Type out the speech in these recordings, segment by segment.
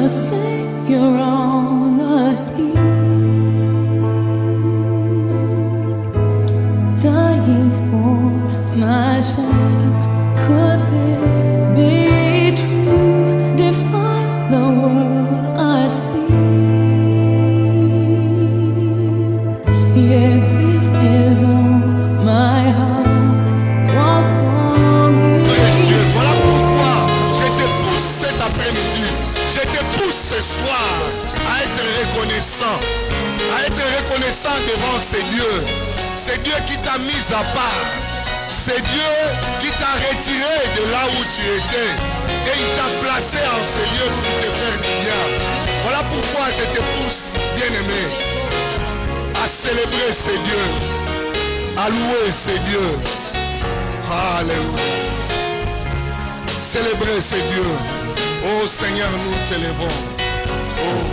Savior on the hill, dying for my shame. Could this be true? Defies the world I see. Yeah, this is all my heart was longing. Dieu, voilà pourquoi je te pousse cet après-midi, je te pousse ce soir à être reconnaissant devant ce Dieu. C'est Dieu qui t'a mis à part. C'est Dieu qui t'a retiré de là où tu étais. Et il t'a placé en ce lieu pour te faire du bien. Voilà pourquoi je te pousse, bien-aimé, à célébrer ce Dieu, à louer ce Dieu. Alléluia. Célébrer ce Dieu. Oh Seigneur, nous t'élevons. Oh.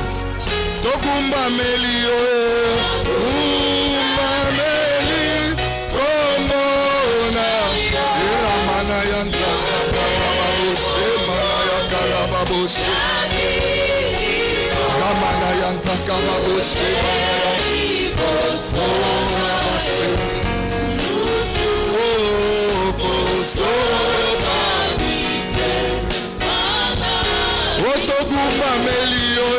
Togumba Melio, Umba Meli, Komona, Iramana Yanta Bababoshe, Manayanta Bababoshe, Ramana Yanta Kababoshe, Manayanta Oh, Koso, Otogumba Melio,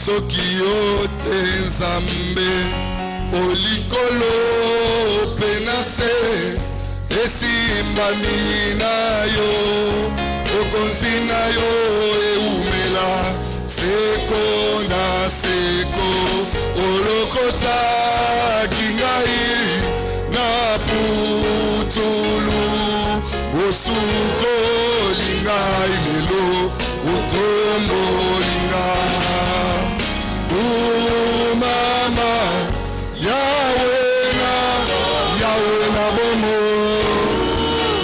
soki yote nzambe olikolo pe na se esimbami na yo okonzi na yo eumela seko na seko olokotaki ngai na putulu osukoli ngai lelo otomboli ngai. Mama, Yahweh na bomo,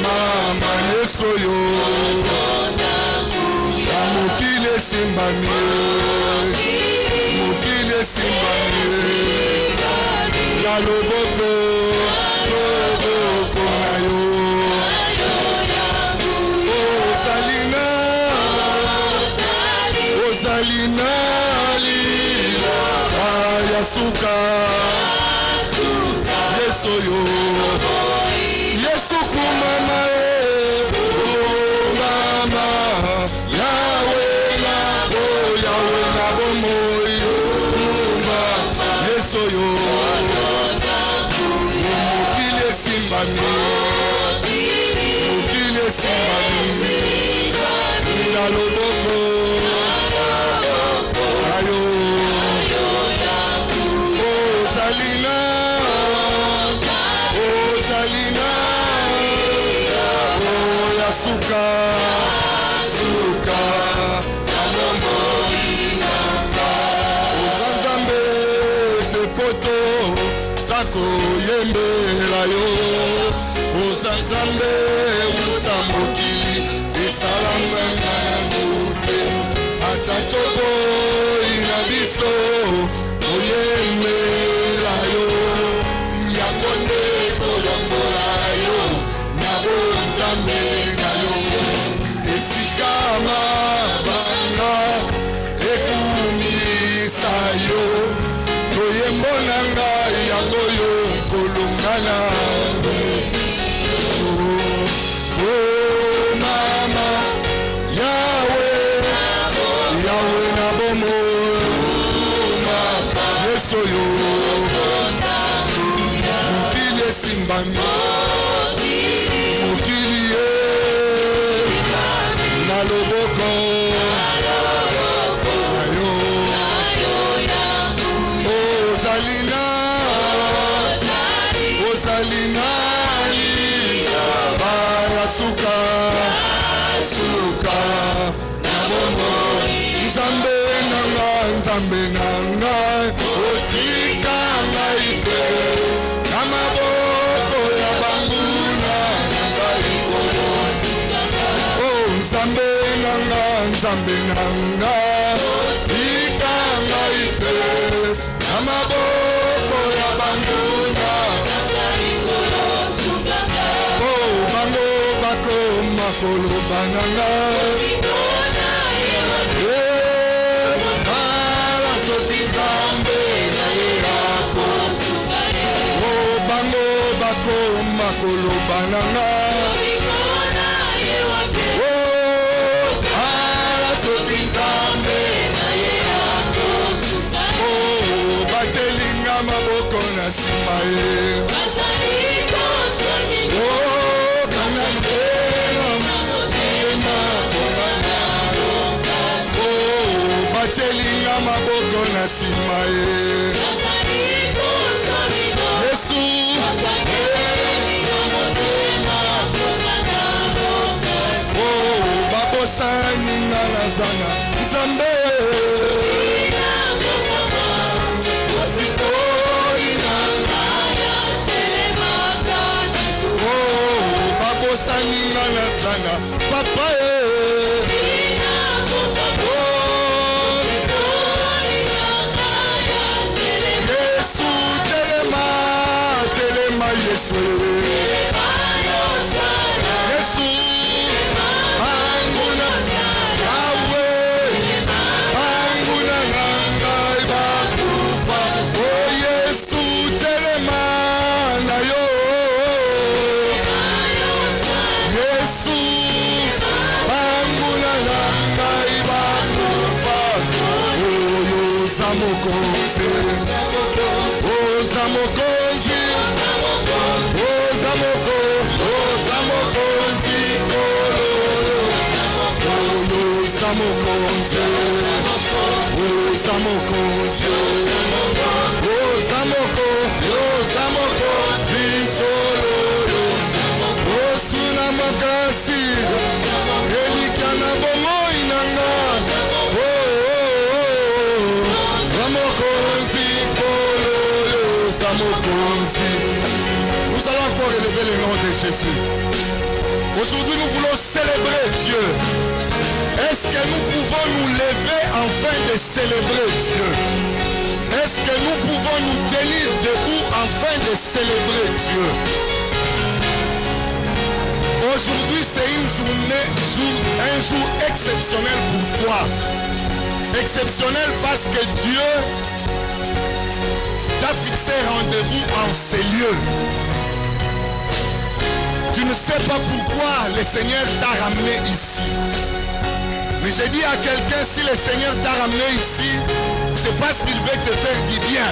Mama Yesoyo, Mukile simbani, Mukile simbani, La loboko, loboko na yo, Osalina, Osalina. Yasuka, Yeso yo, Yesu kumama oh mama, Yahweh na bomo mama, Yeso yo, mukile simbani, na loboko, ayo. Suka, suka, Ozanzambe te poto, sako yembe la yo. Ozanzambe utambokili, esalamba na mute. Atatopo inabiso, oyembe la yo. Yakonde koyambola yo, nabo Nzambe. Toyembonanga yango yo kolongana. Oh mama, Yahweh na bomo, mama Yesoyo, mukile simbani, mukili na loboko. Osalina, nzambe nanga tika ngai te na maboko ya banguna po bango bakoma koloba nanga ala soki nzambe na ye akosunga po bango bakoma koloba nanga maboko na sima ye batelinga maboko na sima ye Yesu babosaninga na zanga Nzambe saninga na sanga papa Yesu telema telema Yesu Yesu anguna awe anguna nanga ibakufa oh Yesu telema na yo Zamokozi, oh Zamokozi, oh Zamokozi, oh Zamokozi, oh Zamokozi, oh Zamokozi, oh Suna Makasi, Elikana Bomo Inanga, nous allons encore élever le nom de Jésus. Aujourd'hui, nous voulons célébrer Dieu. Est-ce que nous pouvons nous lever afin de célébrer Dieu? Est-ce que nous pouvons nous tenir debout afin de célébrer Dieu? Aujourd'hui, c'est un jour exceptionnel pour toi. Exceptionnel parce que Dieu t'a fixé rendez-vous en ces lieux. Tu ne sais pas pourquoi le Seigneur t'a ramené ici. Mais j'ai dit à quelqu'un, si le Seigneur t'a ramené ici, c'est parce qu'il veut te faire du bien.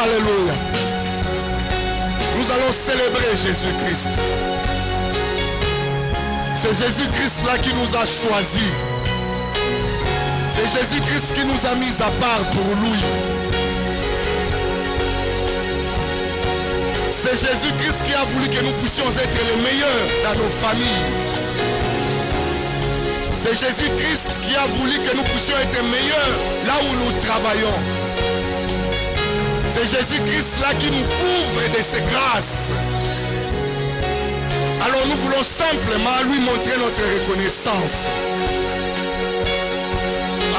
Alléluia. Nous allons célébrer Jésus-Christ. C'est Jésus-Christ là qui nous a choisis. C'est Jésus-Christ qui nous a mis à part pour lui. C'est Jésus-Christ qui a voulu que nous puissions être les meilleurs dans nos familles. C'est Jésus-Christ qui a voulu que nous puissions être meilleurs là où nous travaillons. C'est Jésus-Christ là qui nous couvre de ses grâces. Alors nous voulons simplement lui montrer notre reconnaissance.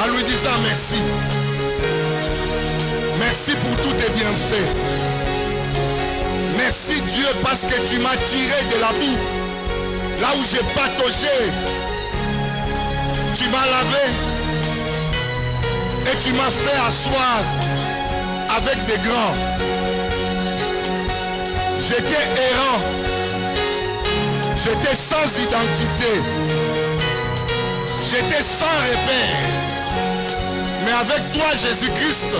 En lui disant merci. Merci pour tous tes bienfaits. Merci Dieu parce que tu m'as tiré de la boue. Là où j'ai pataugé, tu m'as lavé et tu m'as fait asseoir avec des grands. J'étais errant. J'étais sans identité. J'étais sans repère. Mais avec toi, Jésus-Christ,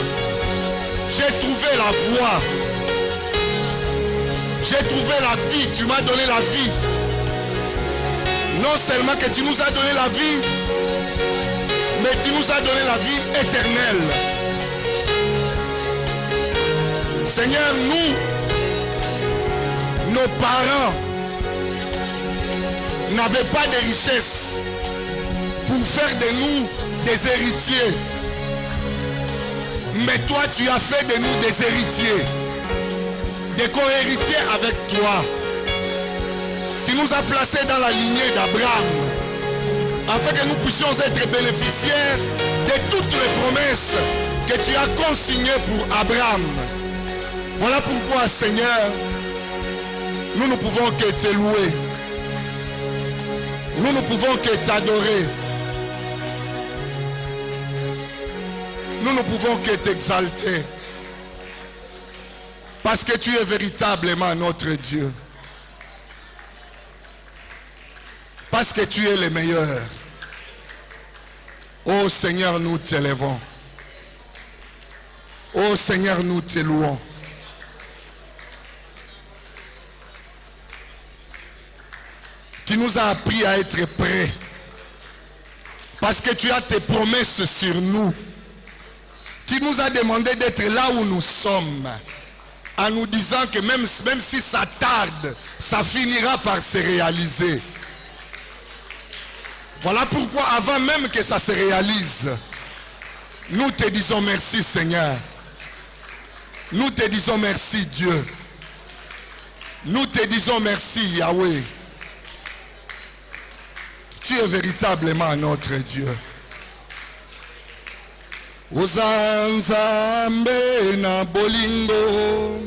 j'ai trouvé la voie. J'ai trouvé la vie. Tu m'as donné la vie. Non seulement que tu nous as donné la vie, mais tu nous as donné la vie éternelle. Seigneur, nous, nos parents, n'avaient pas de richesse pour faire de nous des héritiers. Mais toi, tu as fait de nous des héritiers, des co-héritiers avec toi. Tu nous as placés dans la lignée d'Abraham, afin que nous puissions être bénéficiaires de toutes les promesses que tu as consignées pour Abraham. Voilà pourquoi, Seigneur, nous ne pouvons que te louer. Nous ne pouvons que t'adorer. Nous ne pouvons que t'exalter. Parce que tu es véritablement notre Dieu. Parce que tu es le meilleur. Ô Seigneur, nous t'élèvons. Ô Seigneur, nous te louons. Tu nous as appris à être prêts. Parce que tu as tes promesses sur nous. Tu nous as demandé d'être là où nous sommes. En nous disant que même si ça tarde, ça finira par se réaliser. Voilà pourquoi avant même que ça se réalise, nous te disons merci Seigneur. Nous te disons merci Dieu. Nous te disons merci Yahweh. Tu es véritablement notre Dieu. Ozanzambe na bolingo,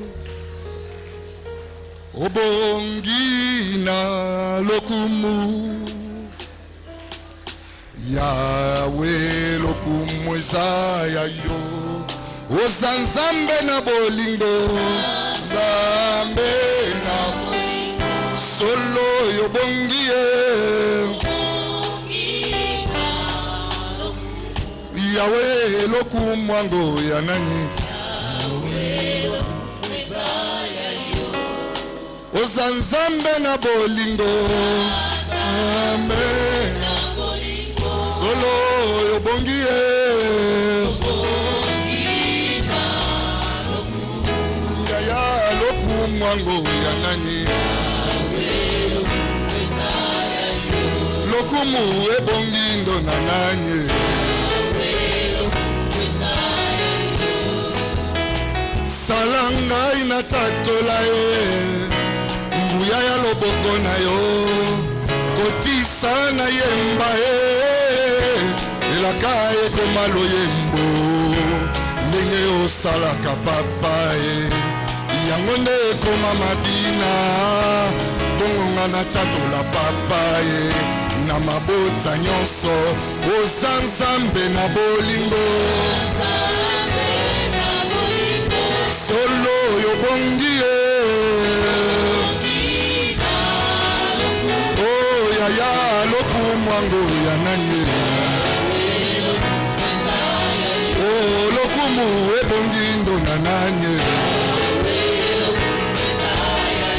obongi na lokumu, Yahweh lokumu ezaya yo. Ozanzambe na bolingo, Zambe na bolingo, solo yo bongi Yahweh loku mwango ya nani. Ozanzambe na bolingo, solo yobongie. Yaya loku mwango ya nani. Lokumu ebongi ndo na nani. Salanga ina tatola ye, mbuya ya loboko na yo, kotisa na yemba ye, elaka ye komalo yembo, ndenge osalaka papa ye, yango nde koma mabina, bongonga na tatola papa ye, na mabota nyonso, ozanzambe na bolingo. Solo yo bongie. Oh yaya loku mwango ya nanye. Oh lokumu ebongi ndo na nanye.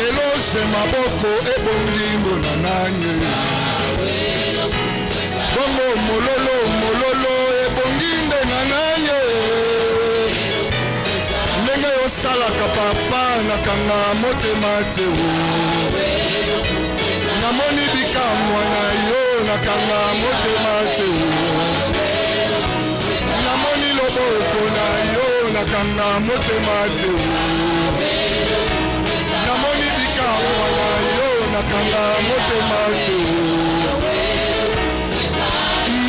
Eloge maboko ebongi ndo na nanye. Bongo mololo ebongi ndo na nanye. Ndenge osalaka papa nakanga motema te o. Namoni bikamwa na yo nakanga motema te o. Namoni loboko na yo nakanga motema te o. Namoni bikamwa na yo nakanga motema te o.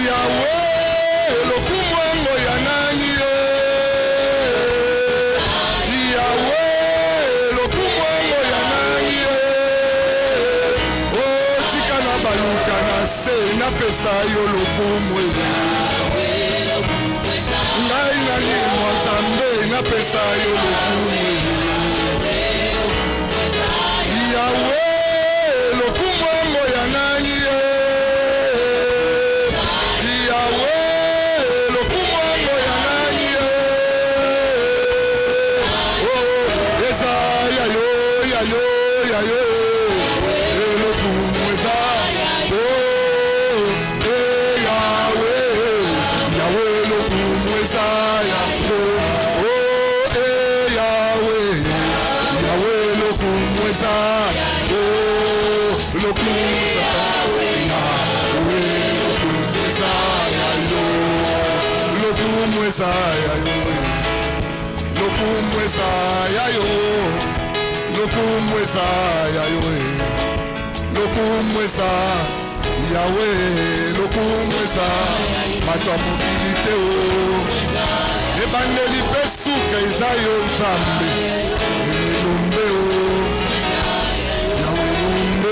Yahweh lokumwango ya nani ye. Na pesa yo lokumwe ngai nani mwazambe na pesa yo lokumwe Yahweh lokumwango ya nani ye Yahweh lokumwango ya nani ye oh eza ya yo lokumwe za lokumweza Yahweh lokumweza bato ya mokili te o ebandeli mpe suka eza yo nzambe elombe o Yahweh elombe o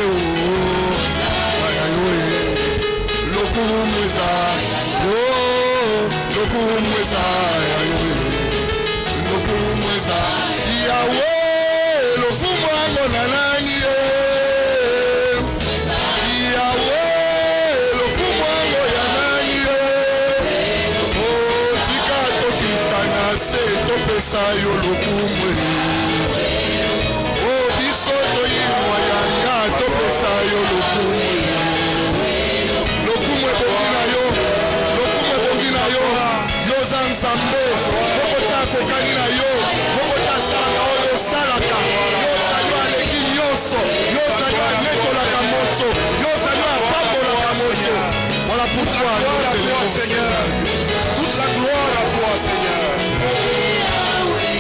Yahweh lokumweza yo lokumweza Yahweh lokumweza Yahweh lokumwango na nani ye Yahweh lokumwango ya nani ye o tika tokita na se topesa yo lokumwe o biso toyimwa yanga topesa yo lokumwe lokumwe bongi na yo lokumwe bongi na yo yoza nzambe mokota akokani na yo mokota asalaka oyo osalaka yozali aleki nyonso yozali anekolaka moto yozali apambolaka moto voilà pourquoi Seigneur toute la gloire à toi Seigneur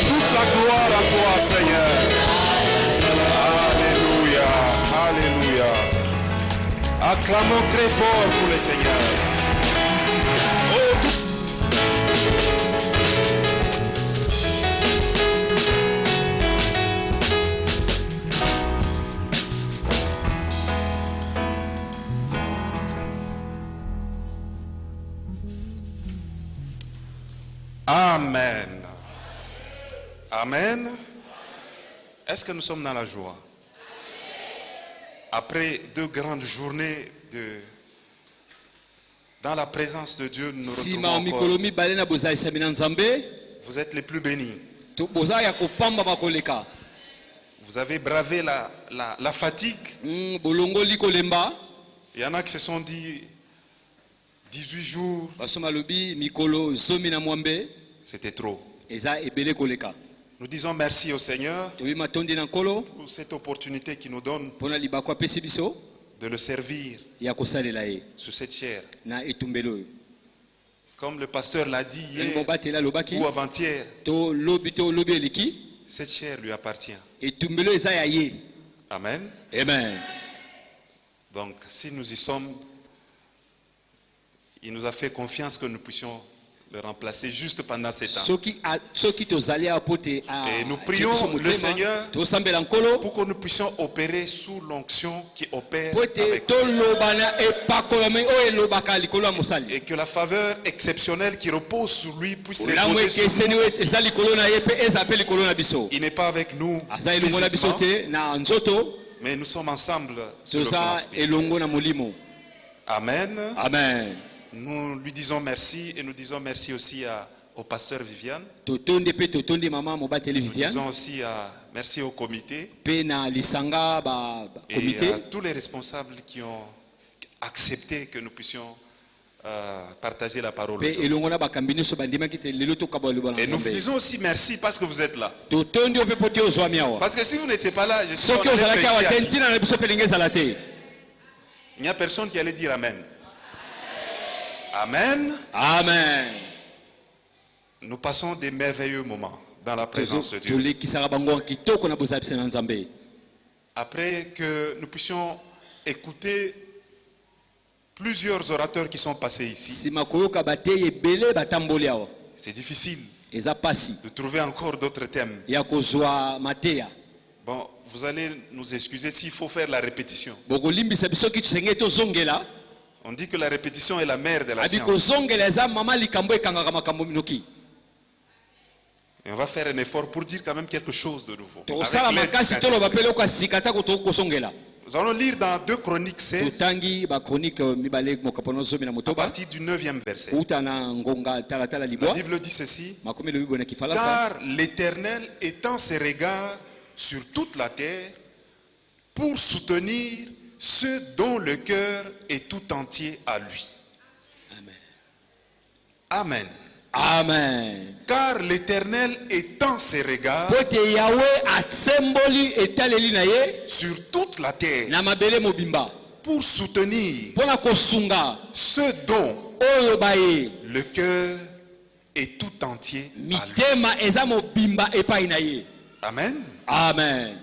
toute la gloire à toi Seigneur alléluia alléluia acclamons très fort pour le Seigneur oh tout Amen. Amen. Est-ce que nous sommes dans la joie? Après 2 grandes journées dans la présence de Dieu, nous nous retrouvons encore. Vous êtes les plus bénis. Vous avez bravé la fatigue. Il y en a qui se sont dit 18 jours. C'était trop. Nous disons merci au Seigneur pour cette opportunité qu'il nous donne de le servir sur cette chair. Comme le pasteur l'a dit hier ou avant-hier, cette chair lui appartient. Amen. Amen. Donc si nous y sommes, il nous a fait confiance que nous puissions le remplacer juste pendant ces temps. Et nous prions le Seigneur pour que nous puissions opérer sous l'onction qui opère avec nous. Et que la faveur exceptionnelle qui repose sur lui puisse reposer sur nous aussi. Il n'est pas avec nous physiquement, mais nous sommes ensemble sur le plan spirituel. Amen. Amen. Nous lui disons merci et nous disons merci aussi au pasteur Viviane. Nous disons aussi merci au comité et à tous les responsables qui ont accepté que nous puissions partager la parole aujourd'hui. Et nous vous disons aussi merci parce que vous êtes là. Parce que si vous n'étiez pas là, je suis il n'y a personne qui allait dire Amen. Amen. Amen. Nous passons des merveilleux moments dans la présence de Dieu. Après que nous puissions écouter plusieurs orateurs qui sont passés ici, c'est difficile de trouver encore d'autres thèmes. Bon, vous allez nous excuser s'il faut faire la répétition. On dit que la répétition est la mère de la science. Et on va faire un effort pour dire quand même quelque chose de nouveau. Nous allons lire dans 2 Chroniques 16, à partir du 9e verset. La Bible dit ceci: car l'Éternel étend ses regards sur toute la terre pour soutenir ceux dont le cœur est tout entier à lui. Amen. Amen. Car l'Éternel étend ses regards sur toute la terre pour soutenir ceux dont le cœur est tout entier à lui. Amen. Amen.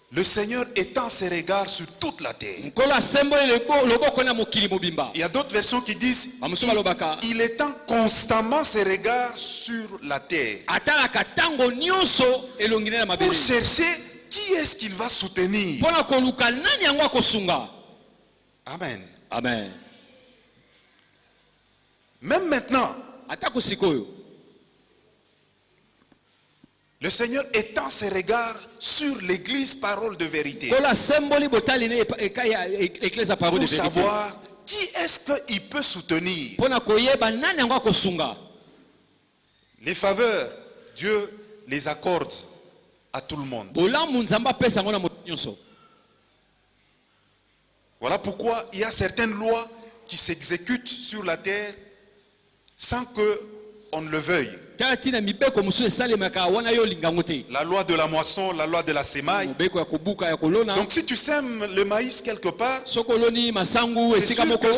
Le Seigneur étend ses regards sur toute la terre. nkolo asemboli loboko na mokili mobimba. Il y a d'autres versions qui disent Bamusu balobaka. il étend constamment ses regards sur la terre Atalaka tango nyonso elongi na pour mabele. chercher qui est-ce qu'il va soutenir. Pona koluka nani yango akosunga. Amen. Amen. Même maintenant, Atako sikoyo. le Seigneur étend ses regards sur l'église parole de vérité Kola symboli botali ne ekaya église à parole de pour vérité. savoir qui est-ce qu'il peut soutenir. Pona koyeba nani yango akosunga. Les faveurs, Dieu les accorde à tout le monde. Bolamu nzamba pesa ngo na moto nyonso. Voilà pourquoi il y a certaines lois qui s'exécutent sur la terre sans que on ne le veuille. Tina mibeko musu esalemaka wana yo lingango te. La loi de la moisson, la loi de la sémaille. Mibeko ya kobuka ya kolona. Donc si tu sèmes le maïs quelque part, Sokoloni masangu c'est esika sûr moko. que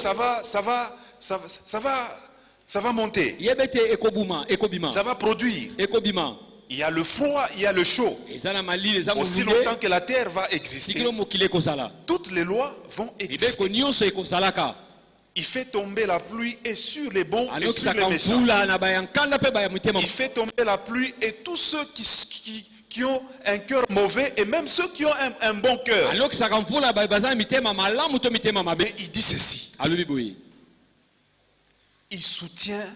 ça va monter. Yebete ekobuma, ekobima. Ça va produire. Ekobima. Il y a le froid, il y a le chaud. Ezana malili eza Aussi molunge. longtemps que la terre va exister, Sikilo mokile kozala. toutes les lois vont Mibeko exister. nyonso ekosalaka. Il fait tomber la pluie et sur les bons et sur les Anokisaka méchants. mvula na bayankanda pe bayamutema. Il fait tomber la pluie et tous ceux qui ont un cœur mauvais et même ceux qui ont un bon cœur. Anokisaka mvula bazana mitema malamu to mitema mabe. Mais il dit ceci, Alobi boye. il soutient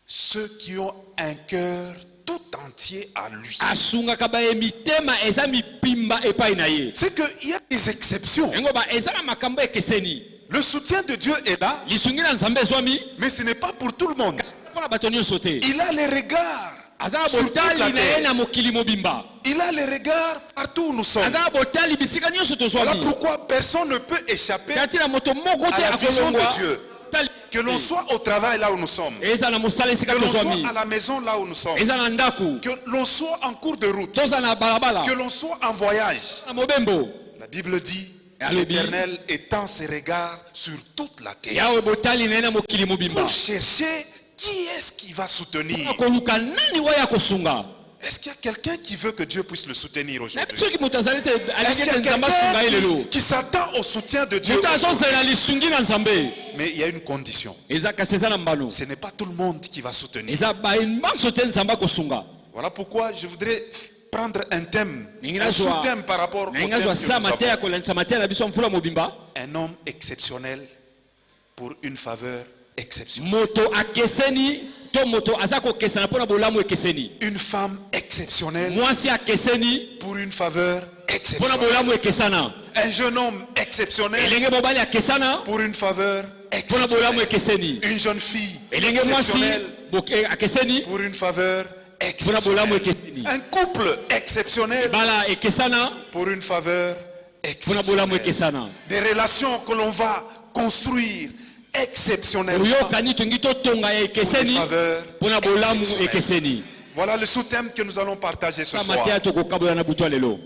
ceux qui ont un cœur tout entier à lui. Asungaka baye mitema eza mipimba epai na ye. C'est qu'il y a des exceptions. Yango ba ezala makambo ekeseni. Le soutien de Dieu est là, Lisungi na nzambe ezwami. mais ce n'est pas pour tout le monde. Pona bato nyonso te. Il a les regards Azala sur toute la botali na ye terre. na mokili mobimba. Il a les regards partout où nous sommes. Azala botali bisika nyonso Voilà tozwami. pourquoi personne ne peut échapper Kati na moto moko te à la vision akolongwa. de Dieu. Que l'on soit au travail là où nous sommes, Eza na mosala esika que l'on tozwami. soit à la maison là où nous sommes, Eza na ndaku. que l'on soit en cours de route, Toza na balabala. que l'on soit en voyage. Na mobembo. La Bible dit, Alobi. l'Éternel étend ses regards sur toute la terre Yawe botali na ye na mokili mobimba. pour chercher qui est-ce qui va soutenir. Akoluka nani waya kosunga. Est-ce qu'il y a quelqu'un qui veut que Dieu puisse le soutenir Na aujourd'hui? biso ki moto azali te Est-ce qu'il y alingete a nzamba sunga ye quelqu'un lelo. qui s'attend au soutien de Dieu? Moto azozela lisungi na nzambe. Mais il y a une condition. Eza kasi eza na mbano. Ce n'est pas tout le monde qui va soutenir. Eza banso te nzamba kosunga. Voilà pourquoi je voudrais prendre un thème, Ningina un zwa- sous-thème par rapport au thème Ninga que zwa nous sa mate ya avons. kolanisa mate na biso mfula mobimba. Un homme exceptionnel pour une faveur exceptionnelle. Moto akeseni to moto aza kokesana mpona bolamu ekeseni. Une femme exceptionnelle Mwasi akeseni pour une faveur mpona exceptionnelle. bolamu ekesana. Un jeune homme exceptionnel Elenge mobali akesana pour une faveur mpona bolamu exceptionnelle. ekeseni. Une jeune fille Elenge mwasi exceptionnelle akeseni pour une faveur mpona bolamu exceptionnelle. ekeseni. Un couple exceptionnel Bala ekesana pour une faveur mpona bolamu exceptionnelle. ekesana. Des relations que l'on va construire exceptionnellement Oyokani tungi totonga ya pour des ekeseni faveurs mpona bolamu exceptionnelles. ekeseni. Voilà le sous-thème que nous allons partager ce Sa soir. mate ya tokokabola na butu ya lelo.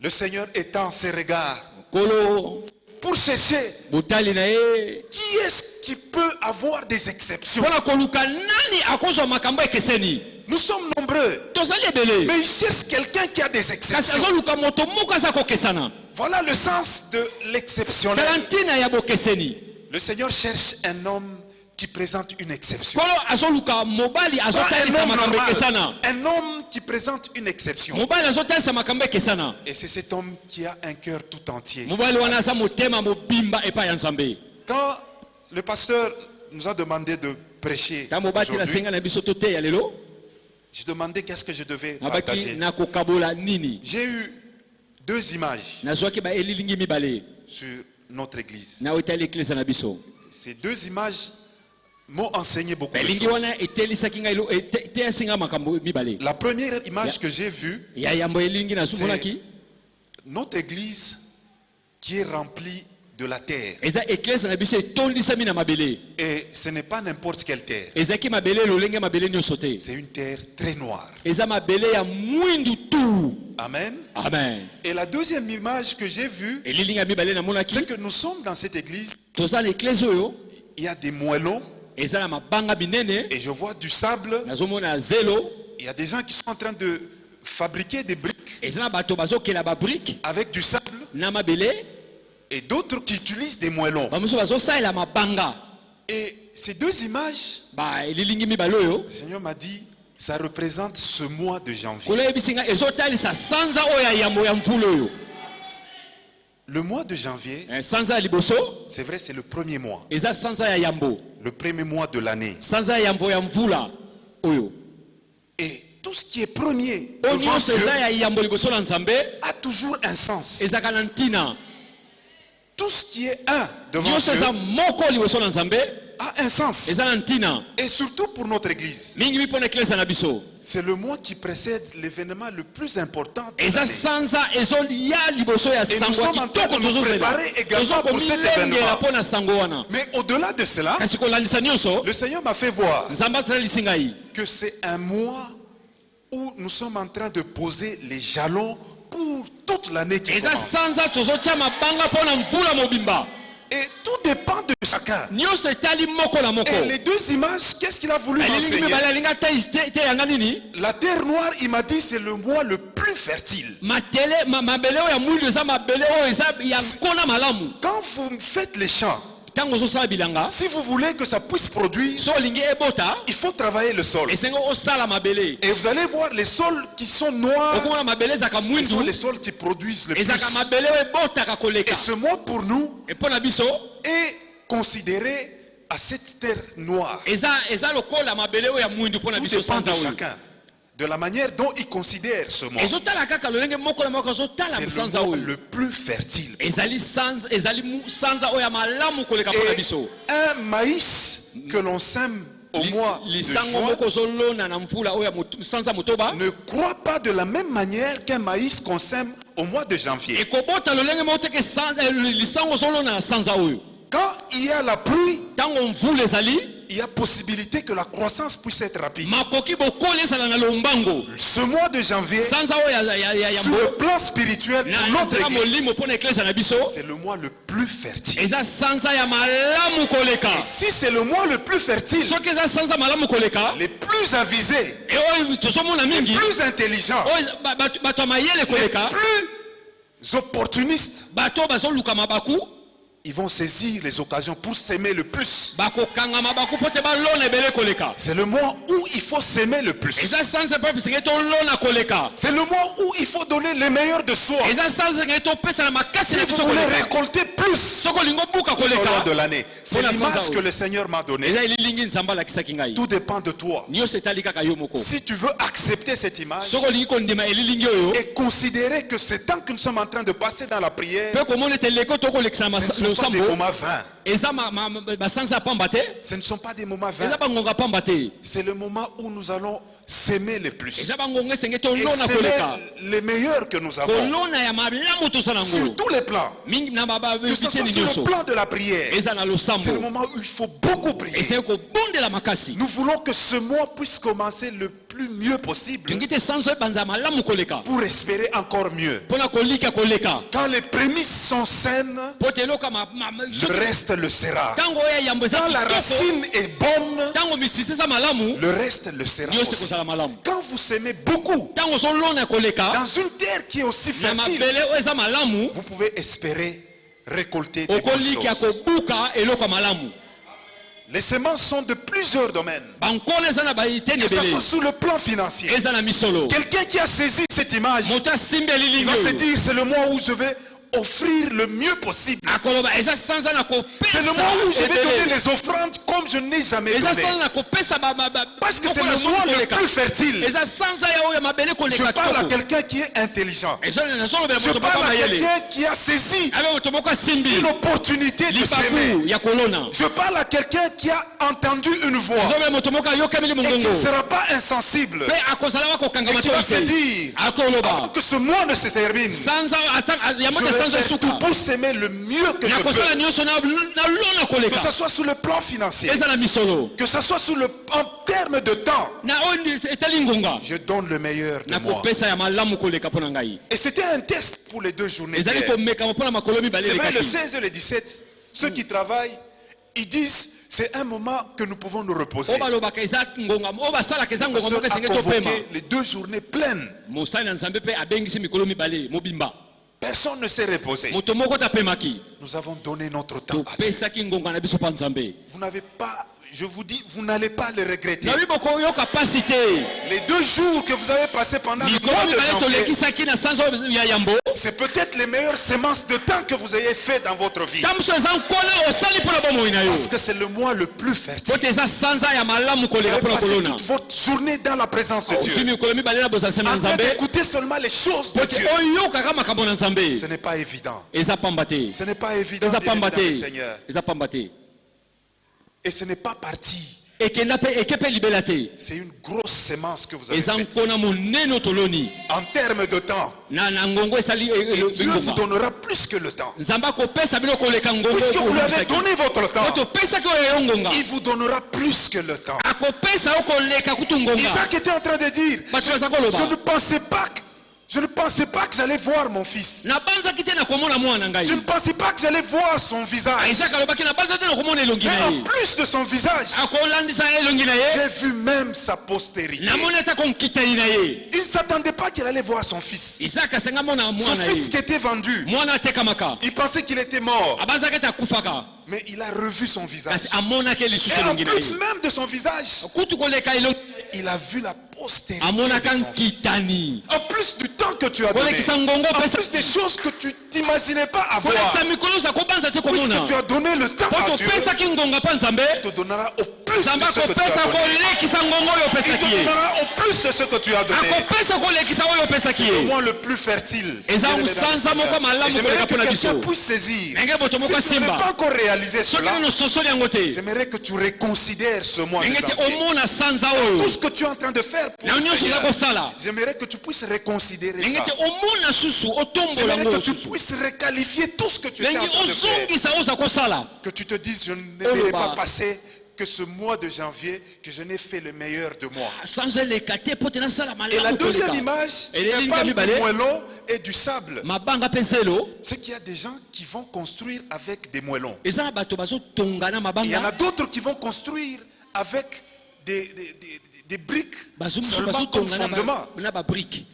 Le Seigneur étend ses regards Kolo pour chercher botali na ye qui est-ce qui peut avoir des exceptions. mpona koluka nani akozwa makambo ekeseni. Nous sommes nombreux, Tozali ebele. mais il cherche quelqu'un qui a des Kasi exceptions. azoluka moto moko aza kokesana. Voilà le sens de l'exceptionnel. Talantina ya bokeseni. Le Seigneur cherche un homme qui présente une exception. Kolo azoluka mobali Pas un azotalisa homme makambo ekesana. normal, un homme qui présente une exception. Mobali azotalisa makambo ekesana. Et c'est cet homme qui a un cœur tout entier. Mobali wana aza motema mobimba epai ya nzambe. Quand le pasteur nous a demandé de prêcher Ta mobati na aujourd'hui, senga na biso to te ya lelo. j'ai demandé qu'est-ce que je devais Nabaki partager. na kokabola nini. J'ai eu deux images Nazwaki ba elilingi mibale. sur notre église. Na otali eklesa na biso. Ces deux images m'ont enseigné beaucoup de Elingi choses. wana etelisaki ngai lo te singa makambo mibale. La première image que j'ai vue, Ya yambo elingi na sumonaki. notre église qui est remplie de la terre. Eza eklesa na biso etondisami na mabele. Et ce n'est pas n'importe quelle terre. Ezaki mabele lolenge mabele nyonso te. C'est une terre très noire. Eza mabele ya mwindu tu. Amen. Amen. Et la deuxième image que j'ai vue, Elilinga mibale na monaki. c'est que nous sommes dans cette église. Toza na eklesa oyo Il y a des moellons eza na mabanga binene. et je vois du sable. Nazomona zelo. Il y a des gens qui sont en train de fabriquer des briques eza na bato bazokela ba brique avec du sable na mabele, et d'autres qui utilisent des moellons. bamosusu bazosalela mabanga. Et ces deux images, Ba elilingi mibale oyo le Seigneur m'a dit, ça représente ce mois de janvier. koyebisi nga ezotalisa sanza oyo ya yambo ya mvula oyo. Le mois de janvier, Sanza ya liboso c'est vrai, c'est le premier mois, eza sanza ya yambo, le premier mois de l'année. sanza ya yambo ya mvula oyo. Et tout ce qui est premier Oyo devant nyonso Dieu eza ya yambo liboso na Nzambe a toujours un sens. ezaka na ntina. Tout ce qui est un devant Nyonso Dieu eza moko liboso na Nzambe a un sens. eza na ntina. Et surtout pour notre église. Mingi mipona eklesa na biso. C'est le mois qui précède l'événement le plus important de Eza l'année. sanza ezolia liboso ya Et nous sango sommes en train kitoko de nous tozozela. préparer également pour cet Tozokomilengela événement. mpona sango wana. Mais au-delà de cela, Kasi kolandisa nyonso le Seigneur m'a fait voir Nzambe atalisi ngai que c'est un mois où nous sommes en train de poser les jalons pour toute l'année qui eza commence. sanza tozotia mabanga mpona mvula mobimba. Et tout dépend de chacun. Nyonso etali moko na moko. Et les deux images, qu'est-ce qu'il a voulu Elilingi m'enseigner? mibale alinga te yanga nini? La terre noire, il m'a dit, c'est le mois le plus fertile. Mabele oyo ya mwindu eza mabele oyo eza ya nkona malamu. Quand vous faites les champs, Tango ozosala bilanga si vous voulez que ça puisse produire, so olingi ebota il faut travailler le sol. esengo osala mabele. Et vous allez voir les sols qui sont noirs, Okomona mabele ezaka ce sont mwindu les sols qui produisent le plus. ezaka mabele oyo ebotaka Et koleka. ce mois pour nous Et mpona biso est considéré à cette terre noire. eza lokola mabele oyo ya mwindu mpona Tout biso dépend de sanza oyo. chacun, de la manière dont il considère ce mois. Ezotala kaka lolenge moko na moko azotala C'est le sanza mois oyo. le plus fertile. Ezali sanza oyo ya malamu koleka mpona Et biso. un maïs que l'on sème au mois de Lisango juin moko ozolona na mvula oyo ya sanza motoba ne croît pas de la même manière qu'un maïs qu'on sème au mois de janvier. ekobota lolenge moko teke lisango ozolona na sanza oyo. Quand il y a la pluie, Tango mvula ezali il y a possibilité que la croissance puisse être rapide. makoki bokoli ezala na lombango. Ce mois de janvier, Sanza oyo ya sur mbo le plan spirituel, pour na notre nzela église, molimo mpona eklesa na biso c'est le mois le plus fertile. eza sanza ya malamu koleka. Et si c'est le mois le plus fertile, Soki eza sanza malamu koleka les plus avisés, e oyo tozomona les mingi plus intelligents, oyo bato ya mayele les koleka plus opportunistes, bato bazoluka mabaku ils vont saisir les occasions pour s'aimer le plus. bakokanga mabaku mpo te balona ebele koleka. C'est le mois où il faut s'aimer le plus. Eza sanza mpe pisenge tolona koleka. C'est le mois où il faut donner le meilleur de soi. Eza sanza ngenge topesa na makasi Si na vous biso voulez koleka. récolter plus Soko lingo buka au long koleka de l'année, c'est Voilà, l'image sans que le Seigneur m'a donnée. eza elilingi nzambe alakisaki ngai. Tout dépend de toi. Nyonso etali kaka yo moko. Si tu veux accepter cette image Soko olingi kondima elilingi oyo et considérer que c'est tant que nous sommes en train de passer dans la prière, mpe komona ete leko tokolekisa na ce ne sont pas des losambo moments vains. eza basanza ya pamba te, Ce ne sont pas des moments eza vains. bangonga pamba te, C'est le moment où nous allons s'aimer le plus. eza bangonga esenge Et tolona s'aimer koleka. les meilleurs que nous avons. Kolona ya malamu toza Sur nango tous les plans. mingi na Que ce soit biteni sur le nyonso plan de la prière. eza na C'est le losambo moment où il faut beaucoup prier. esenge kobondela makasi. Nous voulons que ce mois puisse commencer le plus mieux possible tongi te sanza ebanza ya malamu koleka pour espérer encore mieux. mpona kolika koleka Quand les prémices sont saines, mpo te eloka le reste le sera. ntango oyo ya yambo eza Quand la kitoko racine est bonne, ntango misisi eza malamu le reste le sera nyonso aussi. ekozala malamu. Quand vous s'aimez beaucoup Ntango ozolona koleka dans une terre qui est aussi na fertile, mabele oyo eza malamu vous pouvez espérer récolter des bonnes okoliki ya choses. kobuka eloko ya malamu. Les semences sont de plusieurs domaines. bankolo eza na baiteni Que ce soit ebele sur le plan financier. eza na misolo. Quelqu'un qui a saisi cette image, moto asimbi il elilingi va se oyo dire, c'est le mois où je vais offrir le mieux possible. akoloba eza sanza na C'est le mois où je vais donner kopesa les offrandes comme je n'ai jamais eza donné. sanza na kopesa Parce que c'est le mois le plus fertile. eza sanza ya oyo ya mabele Je koleka parle à kitoko. quelqu'un qui est intelligent. nazolobela Je moto moko parle à mayele quelqu'un qui a saisi abe moto moko asimbi une opportunité de s'aimer. libaku ya kolona. Je parle à quelqu'un qui a entendu une voix nazolobela moto moko ayokameli et qui ne mongongo sera pas insensible. mpe akozala wa kokangama Et qui to va se te dire, avant akoloba que ce mois ne se termine, sanza yango je te vais sanza faire tout esuka pour s'aimer le mieux que je nakosala peux. nyonso nalona Que koleka ce soit sur le plan financier, eza na misolo que ce soit en termes de temps, na oyo etali ngonga je donne le meilleur de moi. nakopesa ya malamu koleka mpo na ngai. Et c'était un test pour les 2 journées ezali d'hier. komekama mpo na makolo mibale C'est vrai, le elekaki. 16 et le 17, ceux qui travaillent, ils disent, C'est un moment que nous pouvons nous reposer. oyo balobaka eza ngonga oyo basalaka eza Le ngonga moko pasteur esenge a topema convoqué les 2 journées pleines. mosali na nzambe mpe abengisi mikolo mibale mobimba Personne ne s'est reposé. moto moko tapemaki Nous avons donné notre temps à Dieu. topesaki ngonga na biso mpa nzambe Vous n'avez pas, je vous dis, vous n'allez pas le regretter. nabi bokoyoka pasi te Les 2 jours que vous avez passés pendant le mikolo mois de mibale janvier, tolekisaki na sanza oyo ya yambo c'est peut-être les meilleures semences de temps que vous ayez fait dans votre vie. tamso eza nkole osali mpona bomoi na yo Parce que c'est le mois le plus fertile. pote eza sanza ya malamu Vous koleka avez mpona passé kolona toute votre journée dans la présence de oswi Dieu. mikolo mibale na bozalisami na En train nzambe d'écouter seulement les choses de pote Dieu. oyokaka makambo na nzambe Ce n'est pas évident. eza pamba te Ce n'est pas évident, eza bien pamba évidemment, te Seigneur. eza pamba te Et ce n'est pas parti. ekenda mpe eke mpe libela te C'est une grosse sémence que vous avez eza faite. nkona monene otoloni En termes de temps, na ngongo esali et Dieu vous bingonga donnera plus que le temps. nzambe akopesa bino koleka ngongo Puisque vous lui avez okolobisaki donné votre temps, po topesaki oyo eyo ngonga il vous donnera plus que le temps. akopesa yo koleka kutu ngonga Isaac était en train de dire, bato baza koloba je ne pensais pas que j'allais voir mon fils. nabanzaki te na komona mwana ngai Je ne pensais pas que j'allais voir son visage. isaka alobaki nabanza te na komona elongi Mais na en ye plus de son visage, akolandisa elongi na ye j'ai vu même sa postérité. namoni ata konkitani na ye Il ne s'attendait pas qu'il allait voir son fils. isaka asenga mona Son mwana fils qui ye était vendu, mwana atekamaka il pensait qu'il était mort. abanzaki ete akufaka Mais il a revu son visage. kasi amonaki lisusu Et en elongi na plus ye même de son visage, kutu koleka elongi il a vu la postérité amonaka de son fils. nkitani En plus du temps que tu as donné, kolekisa ngongo en opesa plus des choses que tu t'imaginais pas avoir, kolekisa mikolo oza kobanza te komona puisque tu as donné le temps po à Dieu, topesaki ngonga mpa nzambe il te donnera au plus de nzambe ce que tu as akopesa donné. kolekisa ngongo oyo Il opesaki te ye donnera au plus de ce que tu as donné. akopesa kolekisa oyo opesaki C'est le ye mois le plus fertile. eza Bien-aimé dans le mosanza Seigneur. moko malamu Et j'aimerais koleka que mpona quelqu'un biso puisse saisir. ndenge moto moko Si tu n'avais asimba pas encore réalisé soki cela, nano sosoli yango te j'aimerais que tu reconsidères ce mois de ndenge te janvier. omona sanza Tout oyo ce que tu es en train de faire pour na le nyonso oza Seigneur, kosala j'aimerais que tu puisses reconsidérer ndenge ça. te omona susu otombola J'aimerais ngo que tu susu puisses requalifier tout ce que tu es en ndenge train de faire. ozongisa oyo oza kosala Que tu te dises, je n'aimerais Oloba. pas passer que ce mois de janvier, que je n'ai fait le meilleur de moi. sanza eleka te po te nasala Et la malamu deuxième koleka image, Et les elle lignes parle du mibale. moellon et du sable. mabanga mpe zelo C'est qu'il y a des gens qui vont construire avec des moellons. eza na bato bazotonga na Il y en a mabanga d'autres qui vont construire avec des briques bazomosu seulement comme bazotonga fondement. na babrike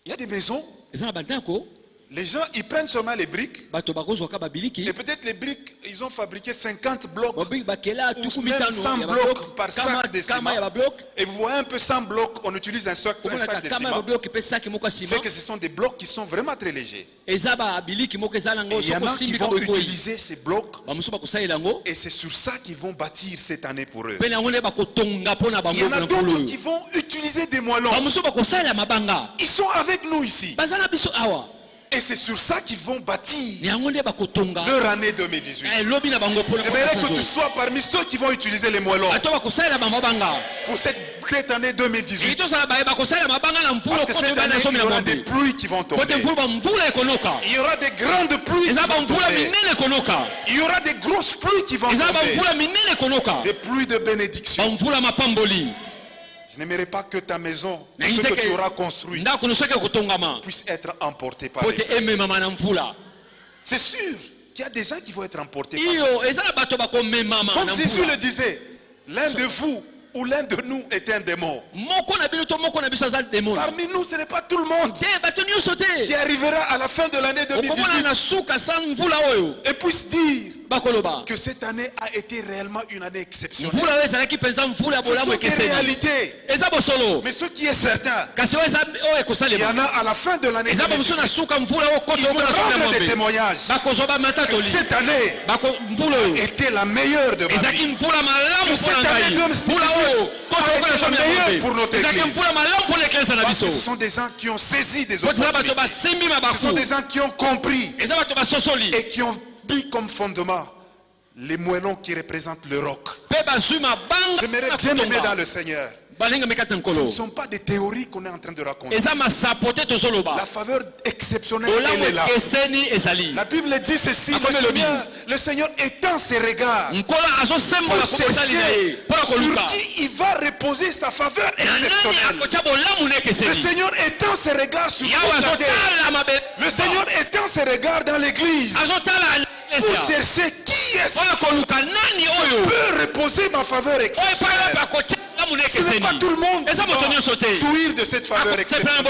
Il y a des maisons, eza na bandako les gens ils prennent seulement les briques bato bakozwaka babiliki et peut-être les briques, ils ont fabriqué 50 blocs babrike bakela ou tuku même mitano 100 ya blocs babloke par sac de kama ya ciment. babloke Et vous voyez un peu 100 blocs, on utilise un sac omonaka de kama ya ciment. babloke mpe saki moko ya C'est nsima que ce sont des blocs qui sont vraiment très légers. eza babiliki moko eza Et nango il y en soko a qui osimbika vont boyeboyi utiliser ces blocs bamosusu bakosalela yango et c'est sur ça qu'ils vont bâtir cette année pour eux. mpe na yango nde bakotonga mpo na Il y en bango a na nkolo d'autres oyo qui vont utiliser des moellons. bamosusu bakosalela mabanga Ils sont avec nous ici. baza na biso awa Et c'est sur ça qu'ils vont bâtir na yango nde bakotonga leur année 2018. elobi na bango mpona J'aimerais que tu sois parmi ceux qui vont utiliser les moellons bato bakosalela bamabanga pour cette année 2018. tozala bakosalela mabanga na mvula Parce que cette année, il y aura des pluies qui vont po tomber. te mvula bamvula ekonoka Il y aura des grandes pluies qui eza vont bamvula tomber. minene ekonoka Il y aura des grosses pluies qui vont eza tomber. bamvula minene ekonoka Des pluies de bénédiction. bamvula mapamboli Je n'aimerais pas que ta maison, Na ce que ngiteke tu auras construit, ndako nyonso eke ekotongama puisse être emporté par po les te pluies. ememama na mvula C'est sûr qu'il y a des gens qui vont être emportés par ça. iyo eza na bato bakomemama Comme na Jésus mvula le disait, l'un de vous ou l'un de nous est un démon. moko na bino to moko na biso aza demoni Parmi nous, ce n'est pas tout le monde te bato nyonso qui te arrivera à la fin de l'année okomona 2018 na suka sa mvula oyo et puisse dire bakoloba que cette année a été réellement une année exceptionnelle. mvula oyo ezalaki mpenza mvula ya Ce bolamu sont des ekeseni réalités. eza bosolo Mais ce qui est certain, kasi oyo eza oyo il y en ekosalema a à la fin de l'année eza bamosusu na 2018. suka mvula oyo Ils kota vont oko na suka ya rendre des mwambe témoignages. bakozwa Que bamatatoli cette année mvula oyo était la meilleure de ma ezalaki vie. mvula malamu Que mpona cette année ngai 2018 mvula oyo kota a oko na été suka la ya meilleure mwambe pour notre ezalaki église. mvula malamu mpona eklesa na Parce que biso ce sont des gens qui ont saisi des po eza bato opportunités. basembi Ce sont mabaku des gens qui ont compris eza bato basosoli et qui ont mis comme fondement les moellons qui représentent le roc. mpe bazwi mabanga J'aimerais na bien aimer dans kotonga le Seigneur. balinga mekata Ce ne nkolo sont pas des théories qu'on est en train de raconter. eza masapo te tozoloba La faveur exceptionnelle, olamu elle est là. ekeseni ezali La Bible dit ceci, Ah, comme elle le dit. le Seigneur étend ses regards nkola azosembola pour kokotali na ye chercher mpona koluka sur qui il va reposer sa faveur na nani exceptionnelle. akotya bolamu na Le ekeseni Seigneur étend ses regards sur yawe toute la terre. azotala mabe Le Seigneur étend ses regards dans l'église. azotala pour chercher qui est-ce qui peut reposer ma faveur exceptionnelle. Ce n'est pas tout le monde qui va jouir de cette faveur exceptionnelle.